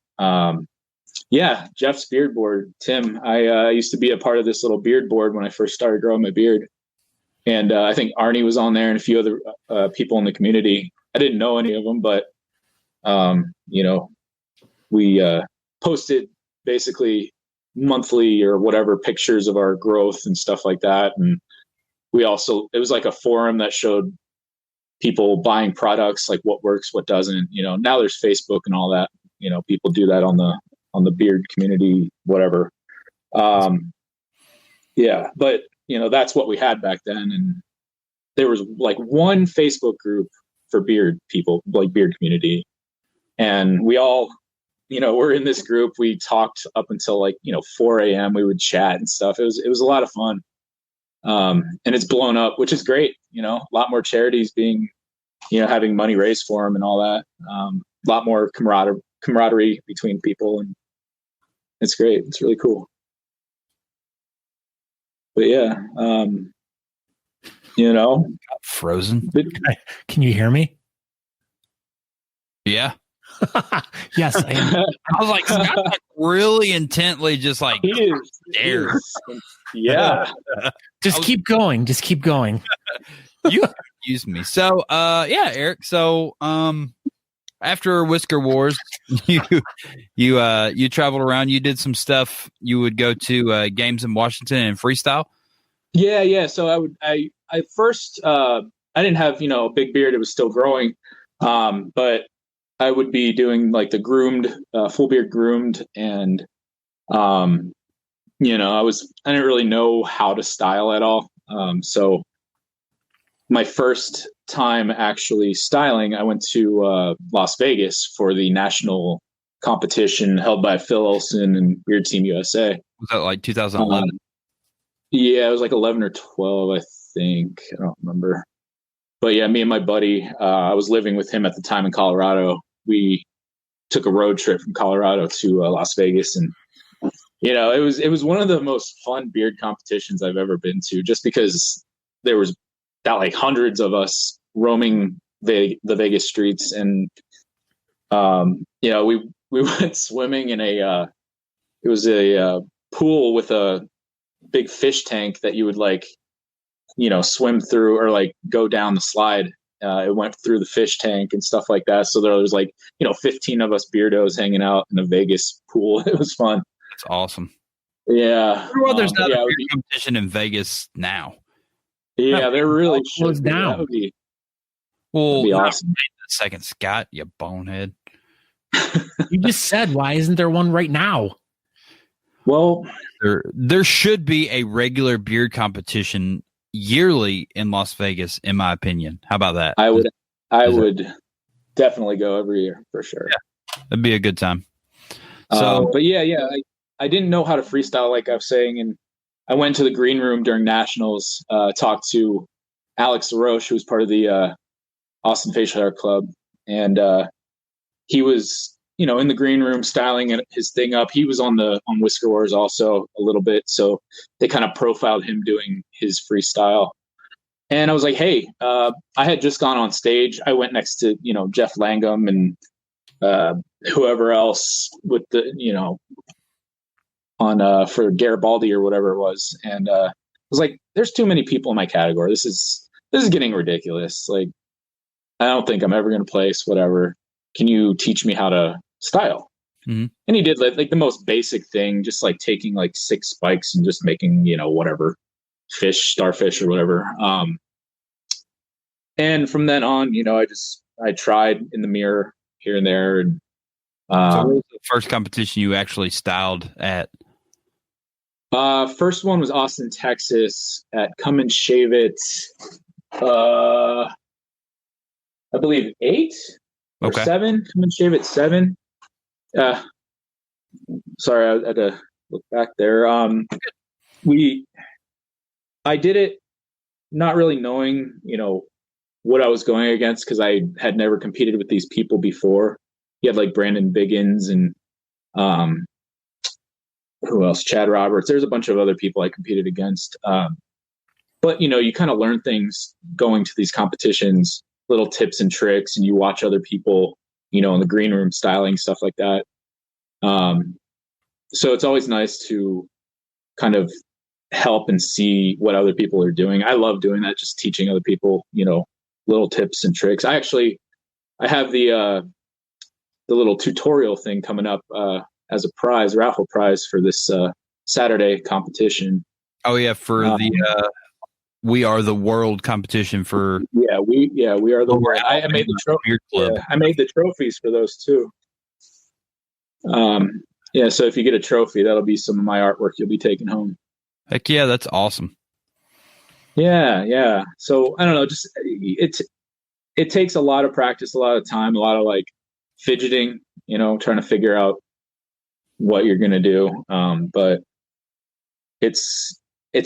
Speaker 5: Jeff's beard board, Tim. I used to be a part of this little beard board when I first started growing my beard. And I think Arnie was on there and a few other people in the community. I didn't know any of them, but, we posted basically monthly or whatever pictures of our growth and stuff like that. And it was like a forum that showed people buying products, like what works, what doesn't. Now there's Facebook and all that. People do that on the beard community, whatever. But that's what we had back then. And there was like one Facebook group for beard people, like beard community. And we all, we're in this group. We talked up until 4 a.m. We would chat and stuff. It was a lot of fun. And it's blown up, which is great. A lot more charities being, having money raised for them and all that. A lot more camaraderie between people, and it's great. It's really cool. But yeah,
Speaker 2: Got frozen.
Speaker 1: Can you hear me?
Speaker 2: Yeah.
Speaker 1: Yes, I am.
Speaker 2: I was like, Scott's like really intently just like there.
Speaker 5: Yeah.
Speaker 1: Just keep going. Just keep going.
Speaker 2: You confused me. So Eric. So after Whisker Wars, you traveled around, you did some stuff. You would go to games in Washington and freestyle.
Speaker 5: Yeah. So I first I didn't have, a big beard. It was still growing. But I would be doing like the groomed, full beard groomed. And, I didn't really know how to style at all. So my first time actually styling, I went to Las Vegas for the national competition held by Phil Olson and Beard Team USA.
Speaker 2: Was that like 2011?
Speaker 5: Yeah, it was like 11 or 12, I think. I don't remember. But yeah, me and my buddy, I was living with him at the time in Colorado. We took a road trip from Colorado to Las Vegas, and it was one of the most fun beard competitions I've ever been to, just because there was like hundreds of us roaming the Vegas streets, and we went swimming in it was a pool with a big fish tank that you would swim through or like go down the slide. It went through the fish tank and stuff like that. So there was 15 of us beardos hanging out in a Vegas pool. It was fun.
Speaker 2: That's awesome.
Speaker 5: Yeah.
Speaker 2: Well, there's not a beard competition in Vegas now.
Speaker 5: Yeah, they're really
Speaker 1: closed down.
Speaker 5: That would be
Speaker 2: awesome. Second, Scott, you bonehead.
Speaker 1: You just said, why isn't there one right now?
Speaker 5: Well,
Speaker 2: there should be a regular beard competition yearly in Las Vegas, in my opinion. How about that?
Speaker 5: I would definitely go every year for sure.
Speaker 2: Yeah, it'd be a good time. So,
Speaker 5: but yeah, I didn't know how to freestyle, like I was saying, and I went to the green room during nationals, talked to Alex LaRoche, who was part of the Austin Facial Hair Club, and he was, in the green room styling his thing up. He was on Whisker Wars also a little bit, so they kind of profiled him doing his freestyle. And I was like, hey, I had just gone on stage. I went next to, Jeff Langham and whoever else with the, on for Garibaldi or whatever it was. And I was like, there's too many people in my category. This is getting ridiculous. Like, I don't think I'm ever going to place, whatever. Can you teach me how to style?
Speaker 2: Mm-hmm.
Speaker 5: And he did like the most basic thing, just like taking like 6 spikes and just making, whatever fish, starfish or whatever. And from then on, I tried in the mirror here and there. And
Speaker 2: so what was the first competition you actually styled at?
Speaker 5: First one was Austin, Texas at Come and Shave It. I believe 8 or 7. Come and Shave It 7. Sorry, I had to look back there. I did it not really knowing, what I was going against, because I had never competed with these people before. You had like Brandon Biggins and who else? Chad Roberts. There's a bunch of other people I competed against. But you kind of learn things going to these competitions, little tips and tricks, and you watch other people, in the green room styling, stuff like that. So it's always nice to kind of help and see what other people are doing. I love doing that, just teaching other people, little tips and tricks. I have the little tutorial thing coming up as a raffle prize for this Saturday competition.
Speaker 2: Oh yeah, for the We Are the World competition for
Speaker 5: we are the world. I made the trophy. Yeah, I made the trophies for those too. So if you get a trophy, that'll be some of my artwork you'll be taking home.
Speaker 2: Heck yeah, that's awesome.
Speaker 5: Yeah. So I don't know, just it takes a lot of practice, a lot of time, a lot of like fidgeting, trying to figure out what you're gonna do. But it's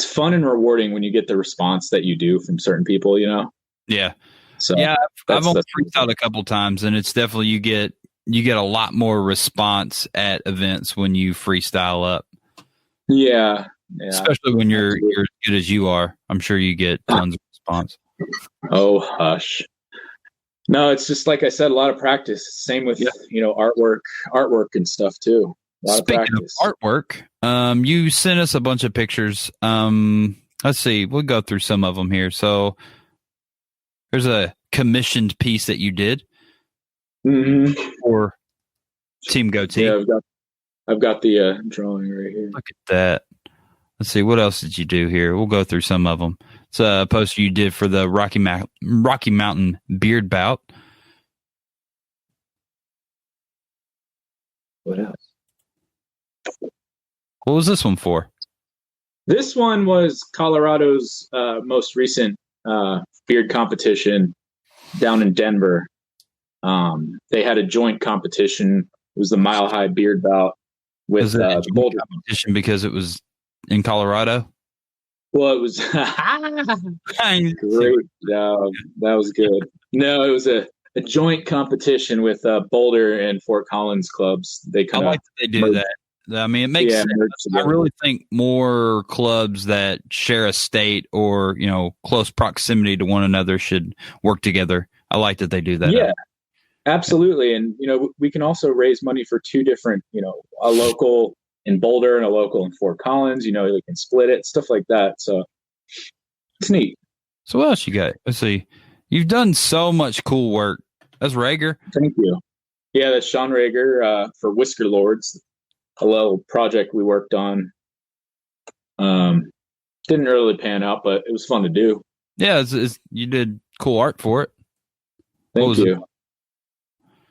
Speaker 5: fun and rewarding when you get the response that you do from certain people,
Speaker 2: Yeah.
Speaker 5: So
Speaker 2: yeah, I've only freestyled a couple times, and it's definitely you get a lot more response at events when you freestyle up.
Speaker 5: Yeah.
Speaker 2: Especially when you're as good as you are. I'm sure you get tons of response.
Speaker 5: Oh, hush. No, it's just like I said, a lot of practice. Same with artwork and stuff too.
Speaker 2: Speaking of artwork, you sent us a bunch of pictures. Let's see, we'll go through some of them here. So there's a commissioned piece that you did for Team Goatee.
Speaker 5: Yeah, I've got the drawing right here.
Speaker 2: Look at that. Let's see, what else did you do here? We'll go through some of them. It's a poster you did for the Rocky Mountain Beard Bout.
Speaker 5: What else?
Speaker 2: What was this one for?
Speaker 5: This one was Colorado's most recent beard competition down in Denver. They had a joint competition. It was the Mile High Beard Bout with the Boulder
Speaker 2: competition because it was in Colorado.
Speaker 5: Well, it was great. That was good. No, it was a joint competition with Boulder and Fort Collins clubs. They
Speaker 2: I like that they do that. I mean, it makes sense. I really think more clubs that share a state or, close proximity to one another should work together. I like that they do that.
Speaker 5: Yeah, absolutely. And, we can also raise money for two different, a local in Boulder and a local in Fort Collins. We can split it, stuff like that. So it's neat.
Speaker 2: So what else you got? Let's see. You've done so much cool work. That's Rager.
Speaker 5: Thank you. Yeah, that's Sean Rager for Whisker Lords. A little project we worked on. Didn't really pan out, but it was fun to do.
Speaker 2: Yeah, you did cool art for it.
Speaker 5: Thank you.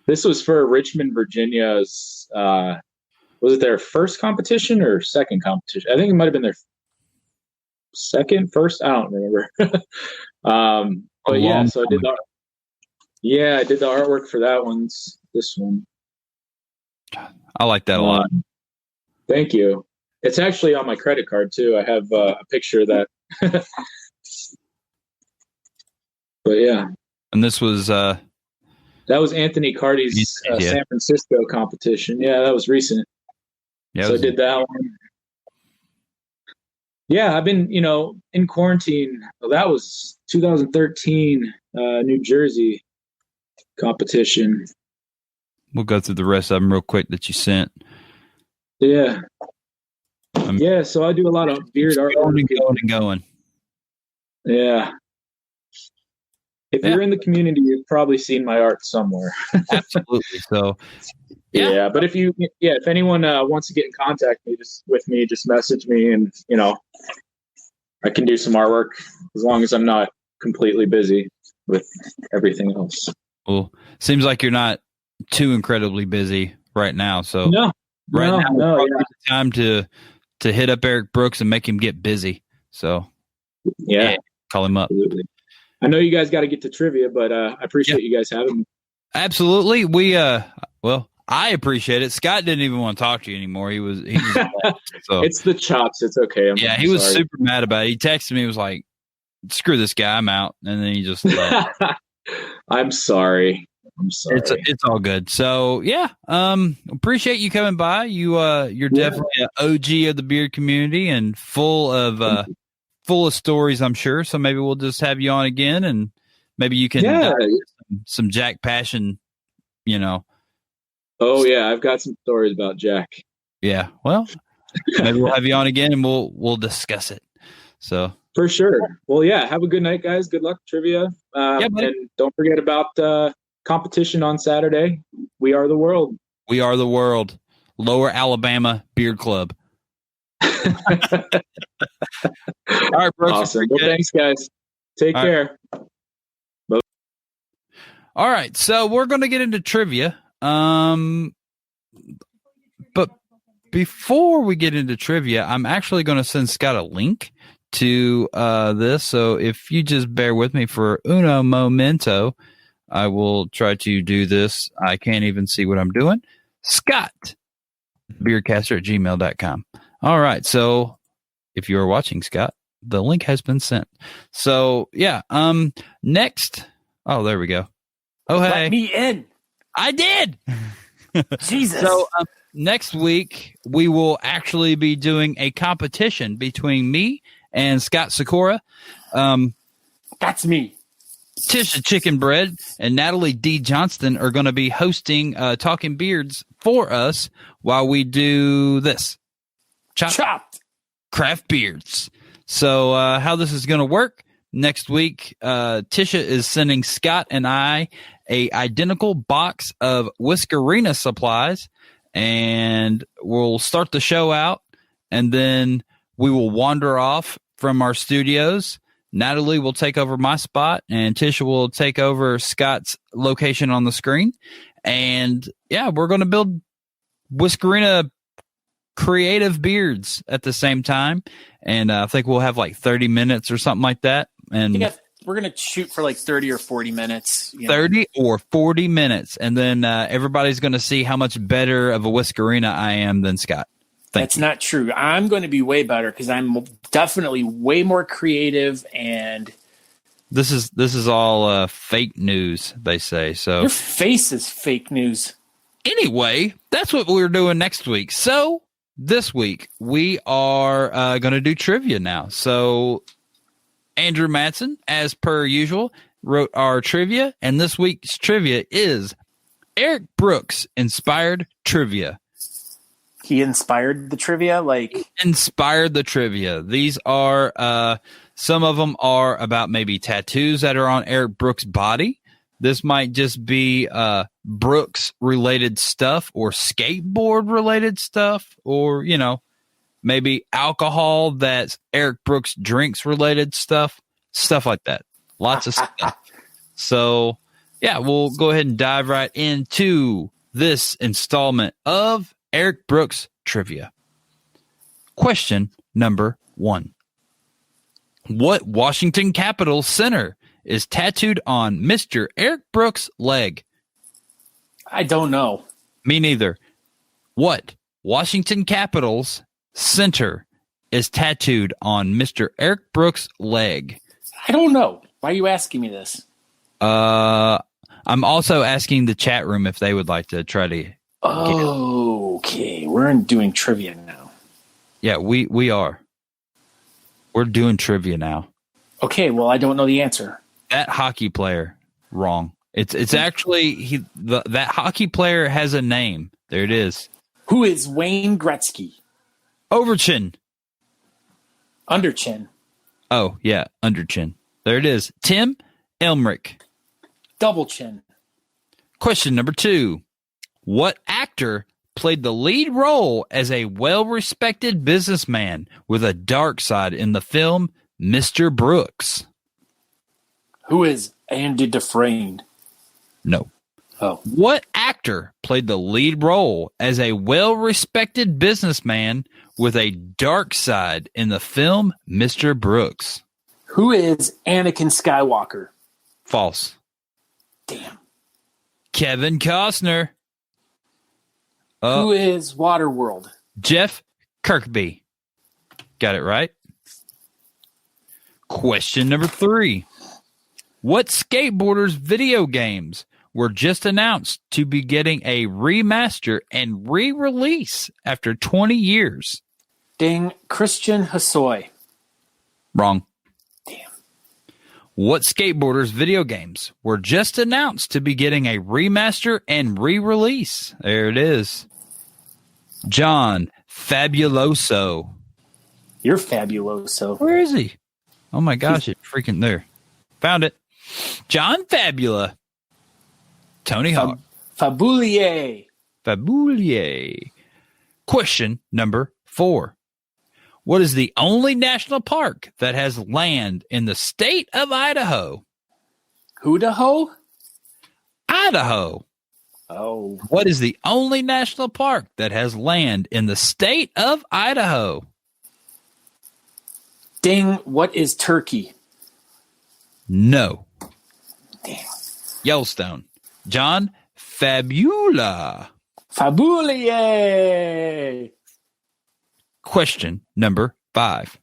Speaker 5: This was for Richmond, Virginia's. Was it their first competition or second competition? I think it might have been their first. I don't remember. But yeah, so I did the artwork for that one. This one.
Speaker 2: I like that a lot.
Speaker 5: Thank you. It's actually on my credit card too. I have a picture of that. But yeah.
Speaker 2: And this was
Speaker 5: that was Anthony Cardi's San Francisco competition. Yeah, that was recent. Yeah, so I did that one. Yeah, I've been, in quarantine. Well, that was 2013 New Jersey competition.
Speaker 2: We'll go through the rest of them real quick that you sent.
Speaker 5: Yeah. So I do a lot of beard art.
Speaker 2: Going.
Speaker 5: Yeah. If you're in the community, you've probably seen my art somewhere.
Speaker 2: Absolutely. So,
Speaker 5: yeah. But if anyone wants to get in contact with me, just message me, and I can do some artwork as long as I'm not completely busy with everything else.
Speaker 2: Well, seems like you're not too incredibly busy right now. So
Speaker 5: No,
Speaker 2: now is
Speaker 5: no,
Speaker 2: probably the time to hit up Eric Brooks and make him get busy. So
Speaker 5: yeah,
Speaker 2: call him up.
Speaker 5: absolutely. I know you guys got to get to trivia, but I appreciate you guys having me.
Speaker 2: Absolutely. We I appreciate it. Scott didn't even want to talk to you anymore. He was so
Speaker 5: It's the chops. It's okay.
Speaker 2: he was super mad about it. He texted me, he was like, screw this guy, I'm out. And then he just left.
Speaker 5: I'm sorry.
Speaker 2: It's all good. So yeah, appreciate you coming by. You're definitely an OG of the beard community and full of stories, I'm sure. So maybe we'll just have you on again, and maybe you can some Jack Passion,
Speaker 5: Oh yeah, I've got some stories about Jack.
Speaker 2: Yeah, well, maybe we'll have you on again and we'll discuss it. So
Speaker 5: for sure. Well, yeah. Have a good night, guys. Good luck trivia. And don't forget about competition on Saturday. We are the world.
Speaker 2: We are the world. Lower Alabama Beard Club. All right, Brooks.
Speaker 5: Awesome. Well, thanks, guys. Take care.
Speaker 2: Bye. All right, so we're going to get into trivia. But before we get into trivia, I'm actually going to send Scott a link to this. So if you just bear with me for uno momento, I will try to do this. I can't even see what I'm doing. Scott, beardcaster@gmail.com. All right. So if you are watching, Scott, the link has been sent. So yeah. Next. Oh, there we go. Oh, hey.
Speaker 6: Let me in.
Speaker 2: I did.
Speaker 6: Jesus.
Speaker 2: So next week we will actually be doing a competition between me and Scott Sikora.
Speaker 6: That's me.
Speaker 2: Tisha Chicken Bread and Natalie D. Johnston are going to be hosting Talking Beards for us while we do this.
Speaker 6: Chopped.
Speaker 2: Craft Beards. So how this is going to work, next week Tisha is sending Scott and I a identical box of Whiskerina supplies, and we'll start the show out, and then we will wander off from our studios. Natalie will take over my spot, and Tisha will take over Scott's location on the screen. And yeah, we're going to build Whiskerina creative beards at the same time. And I think we'll have like 30 minutes or something like that. And
Speaker 6: we're going to shoot for like 30 or 40 minutes.
Speaker 2: 30 or 40 minutes. And then everybody's going to see how much better of a Whiskerina I am than Scott.
Speaker 6: That's not true. I'm going to be way better because I'm definitely way more creative, and
Speaker 2: this is all fake news, they say. So
Speaker 6: your face is fake news.
Speaker 2: Anyway, that's what we're doing next week. So this week we are going to do trivia now. So Andrew Matson, as per usual, wrote our trivia, and this week's trivia is Eric Brooks inspired trivia.
Speaker 6: He inspired the trivia?
Speaker 2: Inspired the trivia. These are, some of them are about maybe tattoos that are on Eric Brooks' body. This might just be Brooks-related stuff or skateboard-related stuff or, maybe alcohol that's Eric Brooks drinks related stuff like that. Lots of stuff. So yeah, we'll go ahead and dive right into this installment of Eric Brooks trivia. Question number 1. What Washington Capitals center is tattooed on Mr. Eric Brooks' leg?
Speaker 6: I don't know.
Speaker 2: Me neither. What Washington Capitals center is tattooed on Mr. Eric Brooks' leg?
Speaker 6: I don't know. Why are you asking me this?
Speaker 2: I'm also asking the chat room if they would like to try to.
Speaker 6: Okay, we're doing trivia now.
Speaker 2: Yeah, we are. We're doing trivia now.
Speaker 6: Okay, well, I don't know the answer.
Speaker 2: That hockey player, wrong. It's actually that hockey player has a name. There it is.
Speaker 6: Who is Wayne Gretzky?
Speaker 2: Overchin.
Speaker 6: Underchin.
Speaker 2: Oh, yeah, underchin. There it is. Tim Elmrick.
Speaker 6: Double chin.
Speaker 2: Question number 2. What actor played the lead role as a well-respected businessman with a dark side in the film Mr. Brooks?
Speaker 6: Who is Andy Dufresne?
Speaker 2: No.
Speaker 6: Oh.
Speaker 2: What actor played the lead role as a well-respected businessman with a dark side in the film Mr. Brooks?
Speaker 6: Who is Anakin Skywalker?
Speaker 2: False.
Speaker 6: Damn.
Speaker 2: Kevin Costner.
Speaker 6: Who is Waterworld?
Speaker 2: Jeff Kirkby. Got it right. Question number 3. What skateboarders video games were just announced to be getting a remaster and re-release after 20 years?
Speaker 6: Ding. Christian Hosoi.
Speaker 2: Wrong.
Speaker 6: Damn.
Speaker 2: What skateboarders video games were just announced to be getting a remaster and re-release? There it is. John Fabuloso.
Speaker 6: You're fabuloso.
Speaker 2: Where is he? Oh my gosh, it's freaking there. Found it. John Fabula. Tony Hawk.
Speaker 6: Fabulier.
Speaker 2: Fabulier. Question number 4. What is the only national park that has land in the state of Idaho?
Speaker 6: Idaho?
Speaker 2: Idaho.
Speaker 6: Oh.
Speaker 2: What is the only national park that has land in the state of Idaho?
Speaker 6: Ding. What is Turkey?
Speaker 2: No.
Speaker 6: Damn.
Speaker 2: Yellowstone. John Fabula.
Speaker 6: Fabulier.
Speaker 2: Question number 5.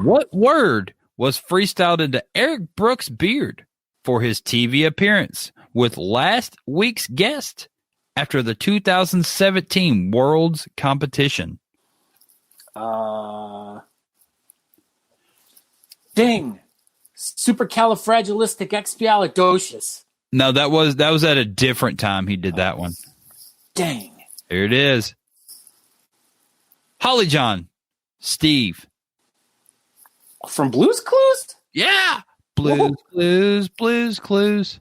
Speaker 2: What word was freestyled into Eric Brooks' beard for his TV appearance with last week's guest after the 2017 Worlds competition?
Speaker 6: Ding. Supercalifragilisticexpialidocious.
Speaker 2: No, that was at a different time he did that one.
Speaker 6: Dang.
Speaker 2: There it is. Holly John. Steve.
Speaker 6: From Blue's Clues?
Speaker 2: Yeah. Blues Clues.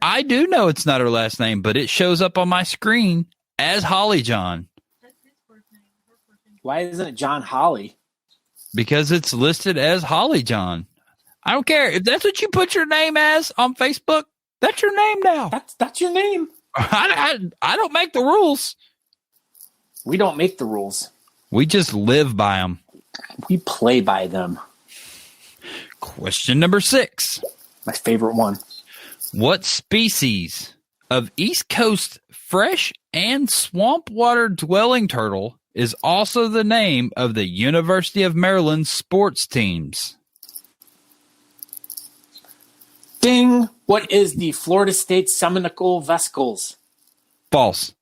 Speaker 2: I do know it's not her last name, but it shows up on my screen as Holly John.
Speaker 6: Why isn't it John Holly?
Speaker 2: Because it's listed as Holly John. I don't care. If that's what you put your name as on Facebook, that's your name now.
Speaker 6: That's your name.
Speaker 2: I don't make the rules.
Speaker 6: We don't make the rules.
Speaker 2: We just live by them.
Speaker 6: We play by them.
Speaker 2: Question number 6.
Speaker 6: My favorite one.
Speaker 2: What species of East Coast fresh and swamp water dwelling turtle is also the name of the University of Maryland sports teams?
Speaker 6: Ding. What is the Florida State Seminole Vesicles?
Speaker 2: False.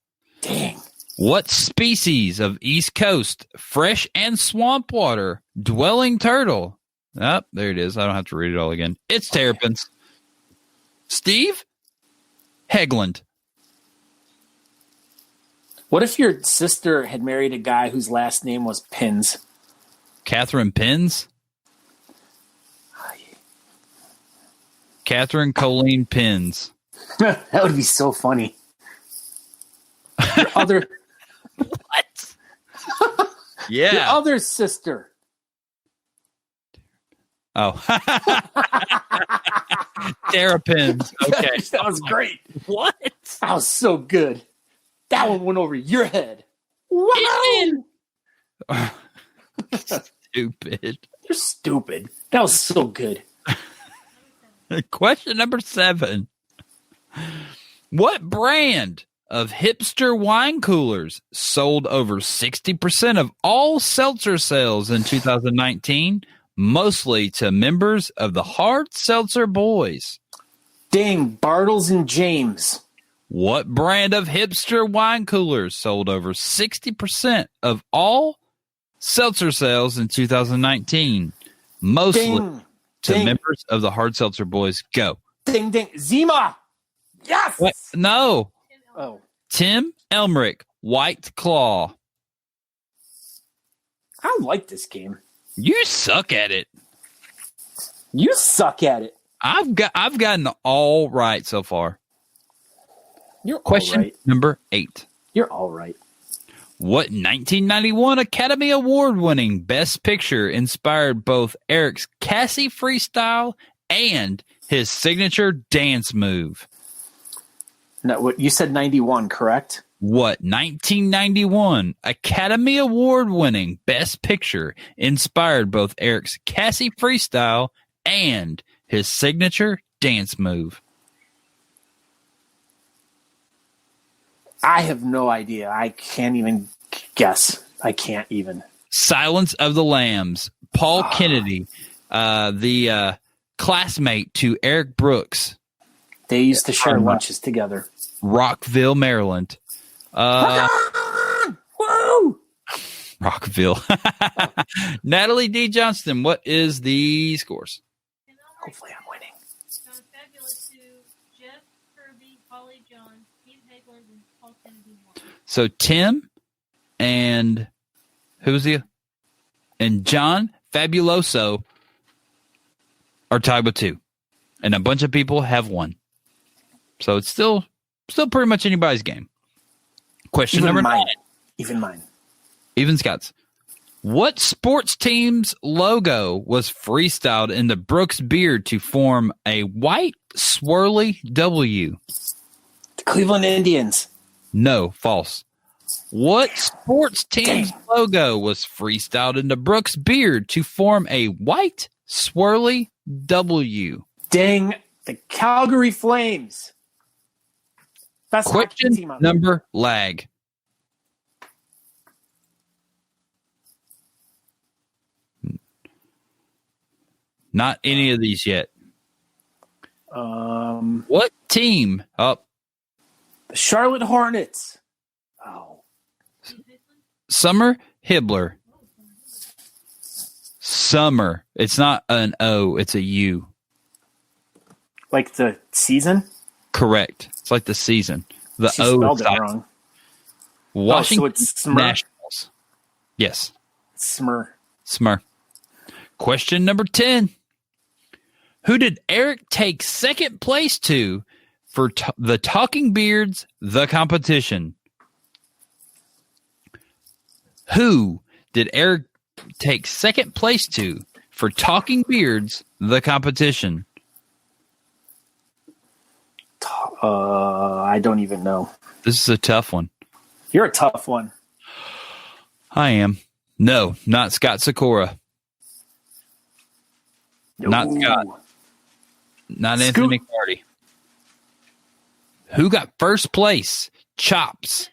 Speaker 6: Dang.
Speaker 2: What species of East Coast fresh and swamp water dwelling turtle? Oh, there it is. I don't have to read it all again. It's terrapins. Steve Hegland.
Speaker 6: What if your sister had married a guy whose last name was Pins?
Speaker 2: Catherine Pins? Catherine Colleen Pins.
Speaker 6: That would be so funny. Your other...
Speaker 2: What? Yeah.
Speaker 6: Your other sister.
Speaker 2: Oh. Terrapins. Okay.
Speaker 6: That was great.
Speaker 2: What?
Speaker 6: That was so good. That one went over your head. Wow.
Speaker 2: Stupid.
Speaker 6: You're stupid. That was so good.
Speaker 2: Question number 7. What brand of hipster wine coolers sold over 60% of all seltzer sales in 2019, mostly to members of the Hard Seltzer Boys?
Speaker 6: Ding. Bartles and James.
Speaker 2: What brand of hipster wine coolers sold over 60% of all seltzer sales in 2019, mostly to members of the Hard Seltzer Boys? Go.
Speaker 6: Ding, ding. Zima. Yes.
Speaker 2: What? No.
Speaker 6: Oh.
Speaker 2: Tim Elmerick, White Claw.
Speaker 6: I don't like this game.
Speaker 2: You suck at it.
Speaker 6: You suck at it.
Speaker 2: I've gotten all right so far.
Speaker 6: You're
Speaker 2: Question
Speaker 6: all right.
Speaker 2: number 8.
Speaker 6: You're all right.
Speaker 2: What 1991 Academy Award-winning Best Picture inspired both Eric's Cassie freestyle and his signature dance move?
Speaker 6: No, what you said 91, correct?
Speaker 2: What 1991 Academy Award-winning Best Picture inspired both Eric's Cassie freestyle and his signature dance move?
Speaker 6: I have no idea. I can't even guess. I can't even.
Speaker 2: Silence of the Lambs. Paul Kennedy, the classmate to Eric Brooks.
Speaker 6: They used to share lunches together.
Speaker 2: Rockville, Maryland.
Speaker 6: Woo!
Speaker 2: Rockville. Natalie D. Johnston, what is the scores?
Speaker 6: Hopefully I'm winning.
Speaker 7: John Fabulous 2, Jeff Kirby, Holly John, Steve Hageland, and Paul Kennedy 1.
Speaker 2: So Tim and who's he? And John Fabuloso are tied with 2. And a bunch of people have 1. So it's still pretty much anybody's game. Question
Speaker 6: Even
Speaker 2: number
Speaker 6: mine.
Speaker 2: 9.
Speaker 6: Even mine.
Speaker 2: Even Scott's. What sports team's logo was freestyled into Brooks' beard to form a white swirly W?
Speaker 6: The Cleveland Indians.
Speaker 2: No, false. What sports team's logo was freestyled into Brooks' beard to form a white swirly W?
Speaker 6: Dang, the Calgary Flames. Best hockey
Speaker 2: Question
Speaker 6: team out
Speaker 2: number lag. Not any of these yet.
Speaker 6: there.
Speaker 2: What team? Oh,
Speaker 6: The Charlotte Hornets. Oh,
Speaker 2: Summer Hibbler. Summer. It's not an O, it's a U.
Speaker 6: like the season?
Speaker 2: Correct. It's like the season. The
Speaker 6: She
Speaker 2: O
Speaker 6: spelled it
Speaker 2: side.
Speaker 6: wrong.
Speaker 2: Washington
Speaker 6: it's Smur.
Speaker 2: Nationals. Yes.
Speaker 6: Smur.
Speaker 2: Smur. Question number 10. Who did Eric take second place to for the Talking Beards, the competition? Who did Eric take second place to for Talking Beards, the competition?
Speaker 6: I don't even know.
Speaker 2: This is a tough one.
Speaker 6: You're a tough one.
Speaker 2: I am. No, not Scott Sikora. Not
Speaker 6: Ooh.
Speaker 2: Scott. Not
Speaker 6: Scoot.
Speaker 2: Anthony McCarty. Who got first place? Chops.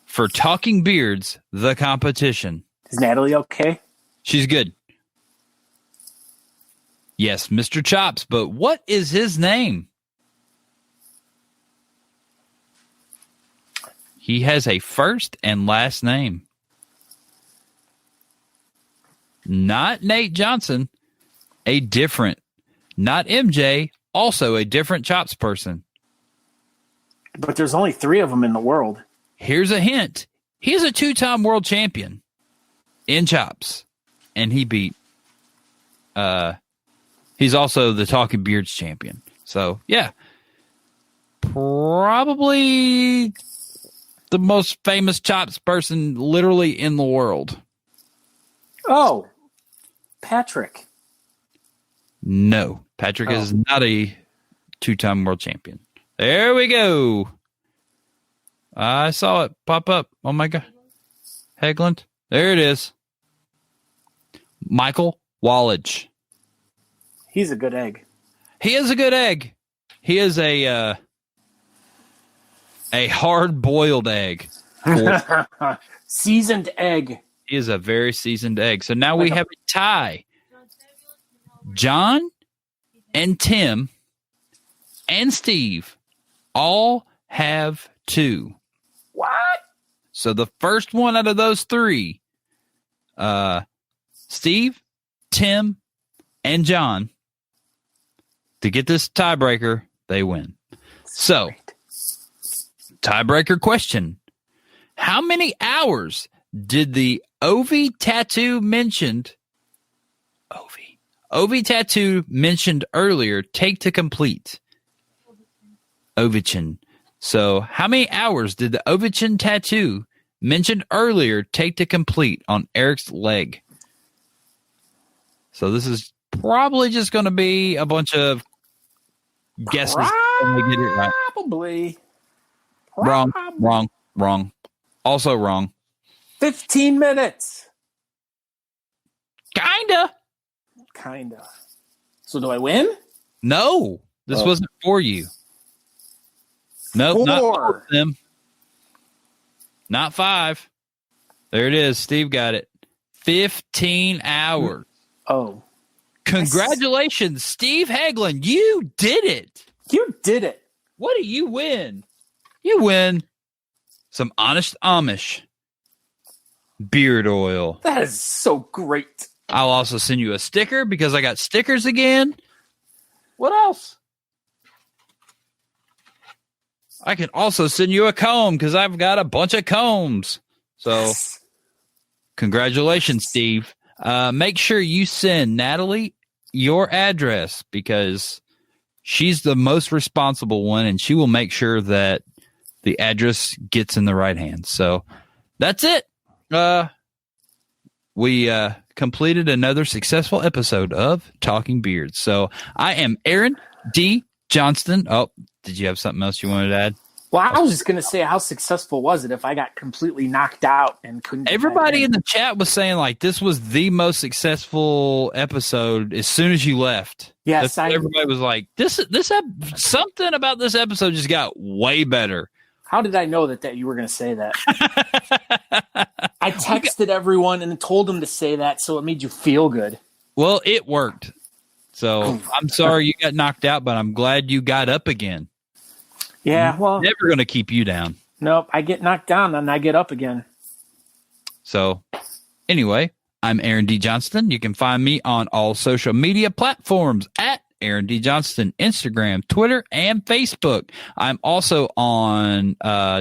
Speaker 2: For Talking Beards, the competition.
Speaker 6: Is Natalie okay?
Speaker 2: She's good. Yes, Mr. Chops, but what is his name? He has a first and last name. Not Nate Johnson, a different. Not MJ, also a different Chops person.
Speaker 6: But there's only 3 of them in the world.
Speaker 2: Here's a hint. He's a 2-time world champion in Chops. And he beat he's also the Talking Beards champion. So yeah. Probably the most famous Chops person literally in the world.
Speaker 6: Oh, Patrick.
Speaker 2: No. Patrick is not a 2-time world champion. There we go. I saw it pop up. Oh my God. Hegland. There it is. Michael Wallach.
Speaker 6: He's a good egg.
Speaker 2: He is a good egg. He is a hard-boiled egg.
Speaker 6: Seasoned egg.
Speaker 2: He is a very seasoned egg. So now we have a tie. John and Tim and Steve all have 2.
Speaker 6: What?
Speaker 2: So the first one out of those 3, Steve, Tim, and John, to get this tiebreaker, they win. So, tiebreaker question. How many hours did the Ovi tattoo mentioned earlier take to complete? Ovichin. So how many hours did the Ovichin tattoo mentioned earlier take to complete on Eric's leg. So this is probably just going to be a bunch of guesses. When we get it right.
Speaker 6: Probably.
Speaker 2: Wrong. Also wrong.
Speaker 6: 15 minutes. Kinda. So do I win?
Speaker 2: No, this wasn't for you. Nope, not 4 of them. Not 5. There it is. Steve got it. 15 hours.
Speaker 6: Oh.
Speaker 2: Congratulations, Steve Hagelin. You did it.
Speaker 6: You did it.
Speaker 2: What do you win? You win some Honest Amish beard oil.
Speaker 6: That is so great.
Speaker 2: I'll also send you a sticker because I got stickers again. What else? I can also send you a comb because I've got a bunch of combs. So, congratulations, Steve. Make sure you send Natalie your address because she's the most responsible one, and she will make sure that the address gets in the right hands. So, that's it. We completed another successful episode of Talking Beards. So, I am Aaron D. Johnston. Oh, did you have something else you wanted to add?
Speaker 6: Well, I was just going to say, how successful was it if I got completely knocked out and couldn't?
Speaker 2: Everybody in the chat was saying like this was the most successful episode as soon as you left.
Speaker 6: Yes,
Speaker 2: everybody was like this something about this episode just got way better.
Speaker 6: How did I know that you were going to say that? I texted everyone and told them to say that, so it made you feel good.
Speaker 2: Well, it worked. So I'm sorry you got knocked out, but I'm glad you got up again.
Speaker 6: Yeah, well,
Speaker 2: never going to keep you down.
Speaker 6: Nope, I get knocked down and I get up again.
Speaker 2: So, anyway, I'm Aaron D. Johnston. You can find me on all social media platforms at Aaron D. Johnston, Instagram, Twitter, and Facebook. I'm also on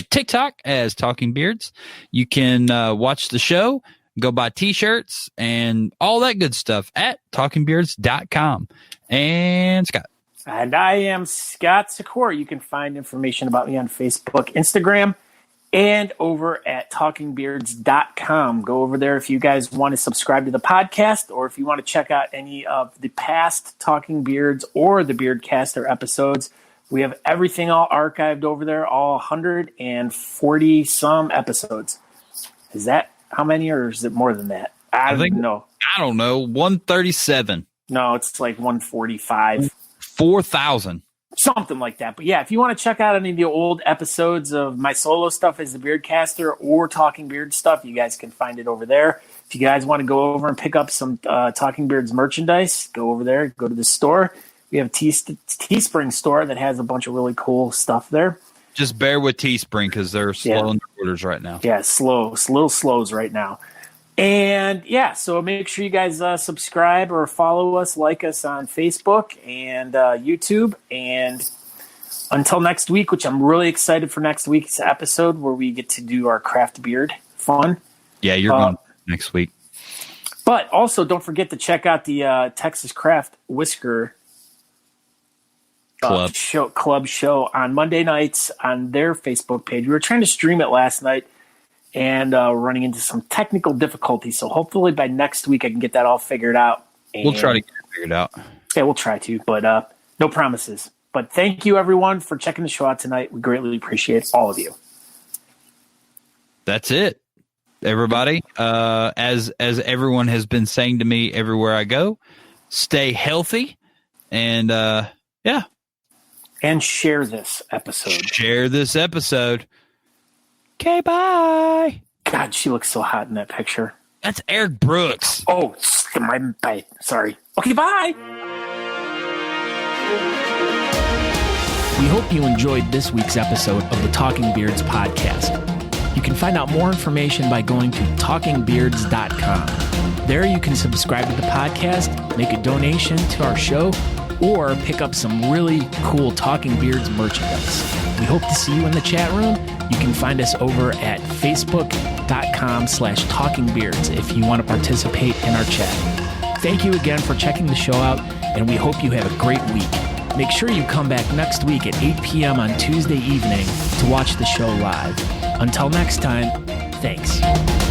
Speaker 2: TikTok as Talking Beards. You can watch the show, go buy T-shirts, and all that good stuff at talkingbeards.com. And Scott.
Speaker 6: And I am Scott Secor. You can find information about me on Facebook, Instagram, and over at talkingbeards.com. Go over there if you guys want to subscribe to the podcast or if you want to check out any of the past Talking Beards or the Beardcaster episodes. We have everything all archived over there, all 140 some episodes. Is that how many or is it more than that? I don't know.
Speaker 2: 137.
Speaker 6: No, it's like 145.
Speaker 2: 4,000.
Speaker 6: Something like that. But yeah, if you want to check out any of the old episodes of my solo stuff as the Beardcaster or Talking Beard stuff, you guys can find it over there. If you guys want to go over and pick up some Talking Beards merchandise, go over there, go to the store. We have a Teespring store that has a bunch of really cool stuff there.
Speaker 2: Just bear with Teespring because they're slow in their orders right now.
Speaker 6: Yeah, little slows right now. And yeah, so make sure you guys subscribe or follow us, like us on Facebook and YouTube. And until next week, which I'm really excited for next week's episode where we get to do our craft beard fun.
Speaker 2: Yeah, you're going next week.
Speaker 6: But also don't forget to check out the Texas Craft Whisker Club show on Monday nights on their Facebook page. We were trying to stream it last night. And running into some technical difficulties. So hopefully by next week I can get that all figured out.
Speaker 2: We'll try to get it figured out.
Speaker 6: Yeah, we'll try to, but no promises. But thank you, everyone, for checking the show out tonight. We greatly appreciate all of you.
Speaker 2: That's it, everybody. As everyone has been saying to me everywhere I go, stay healthy. And, yeah.
Speaker 6: And share this episode.
Speaker 2: Okay, bye.
Speaker 6: God, she looks so hot in that picture.
Speaker 2: That's Eric Brooks.
Speaker 6: Oh, bye. Sorry. Okay, bye.
Speaker 1: We hope you enjoyed this week's episode of the Talking Beards podcast. You can find out more information by going to talkingbeards.com. There you can subscribe to the podcast, make a donation to our show, or pick up some really cool Talking Beards merchandise. We hope to see you in the chat room. You can find us over at facebook.com/talkingbeards if you want to participate in our chat. Thank you again for checking the show out, and we hope you have a great week. Make sure you come back next week at 8 p.m. on Tuesday evening to watch the show live. Until next time, Thanks.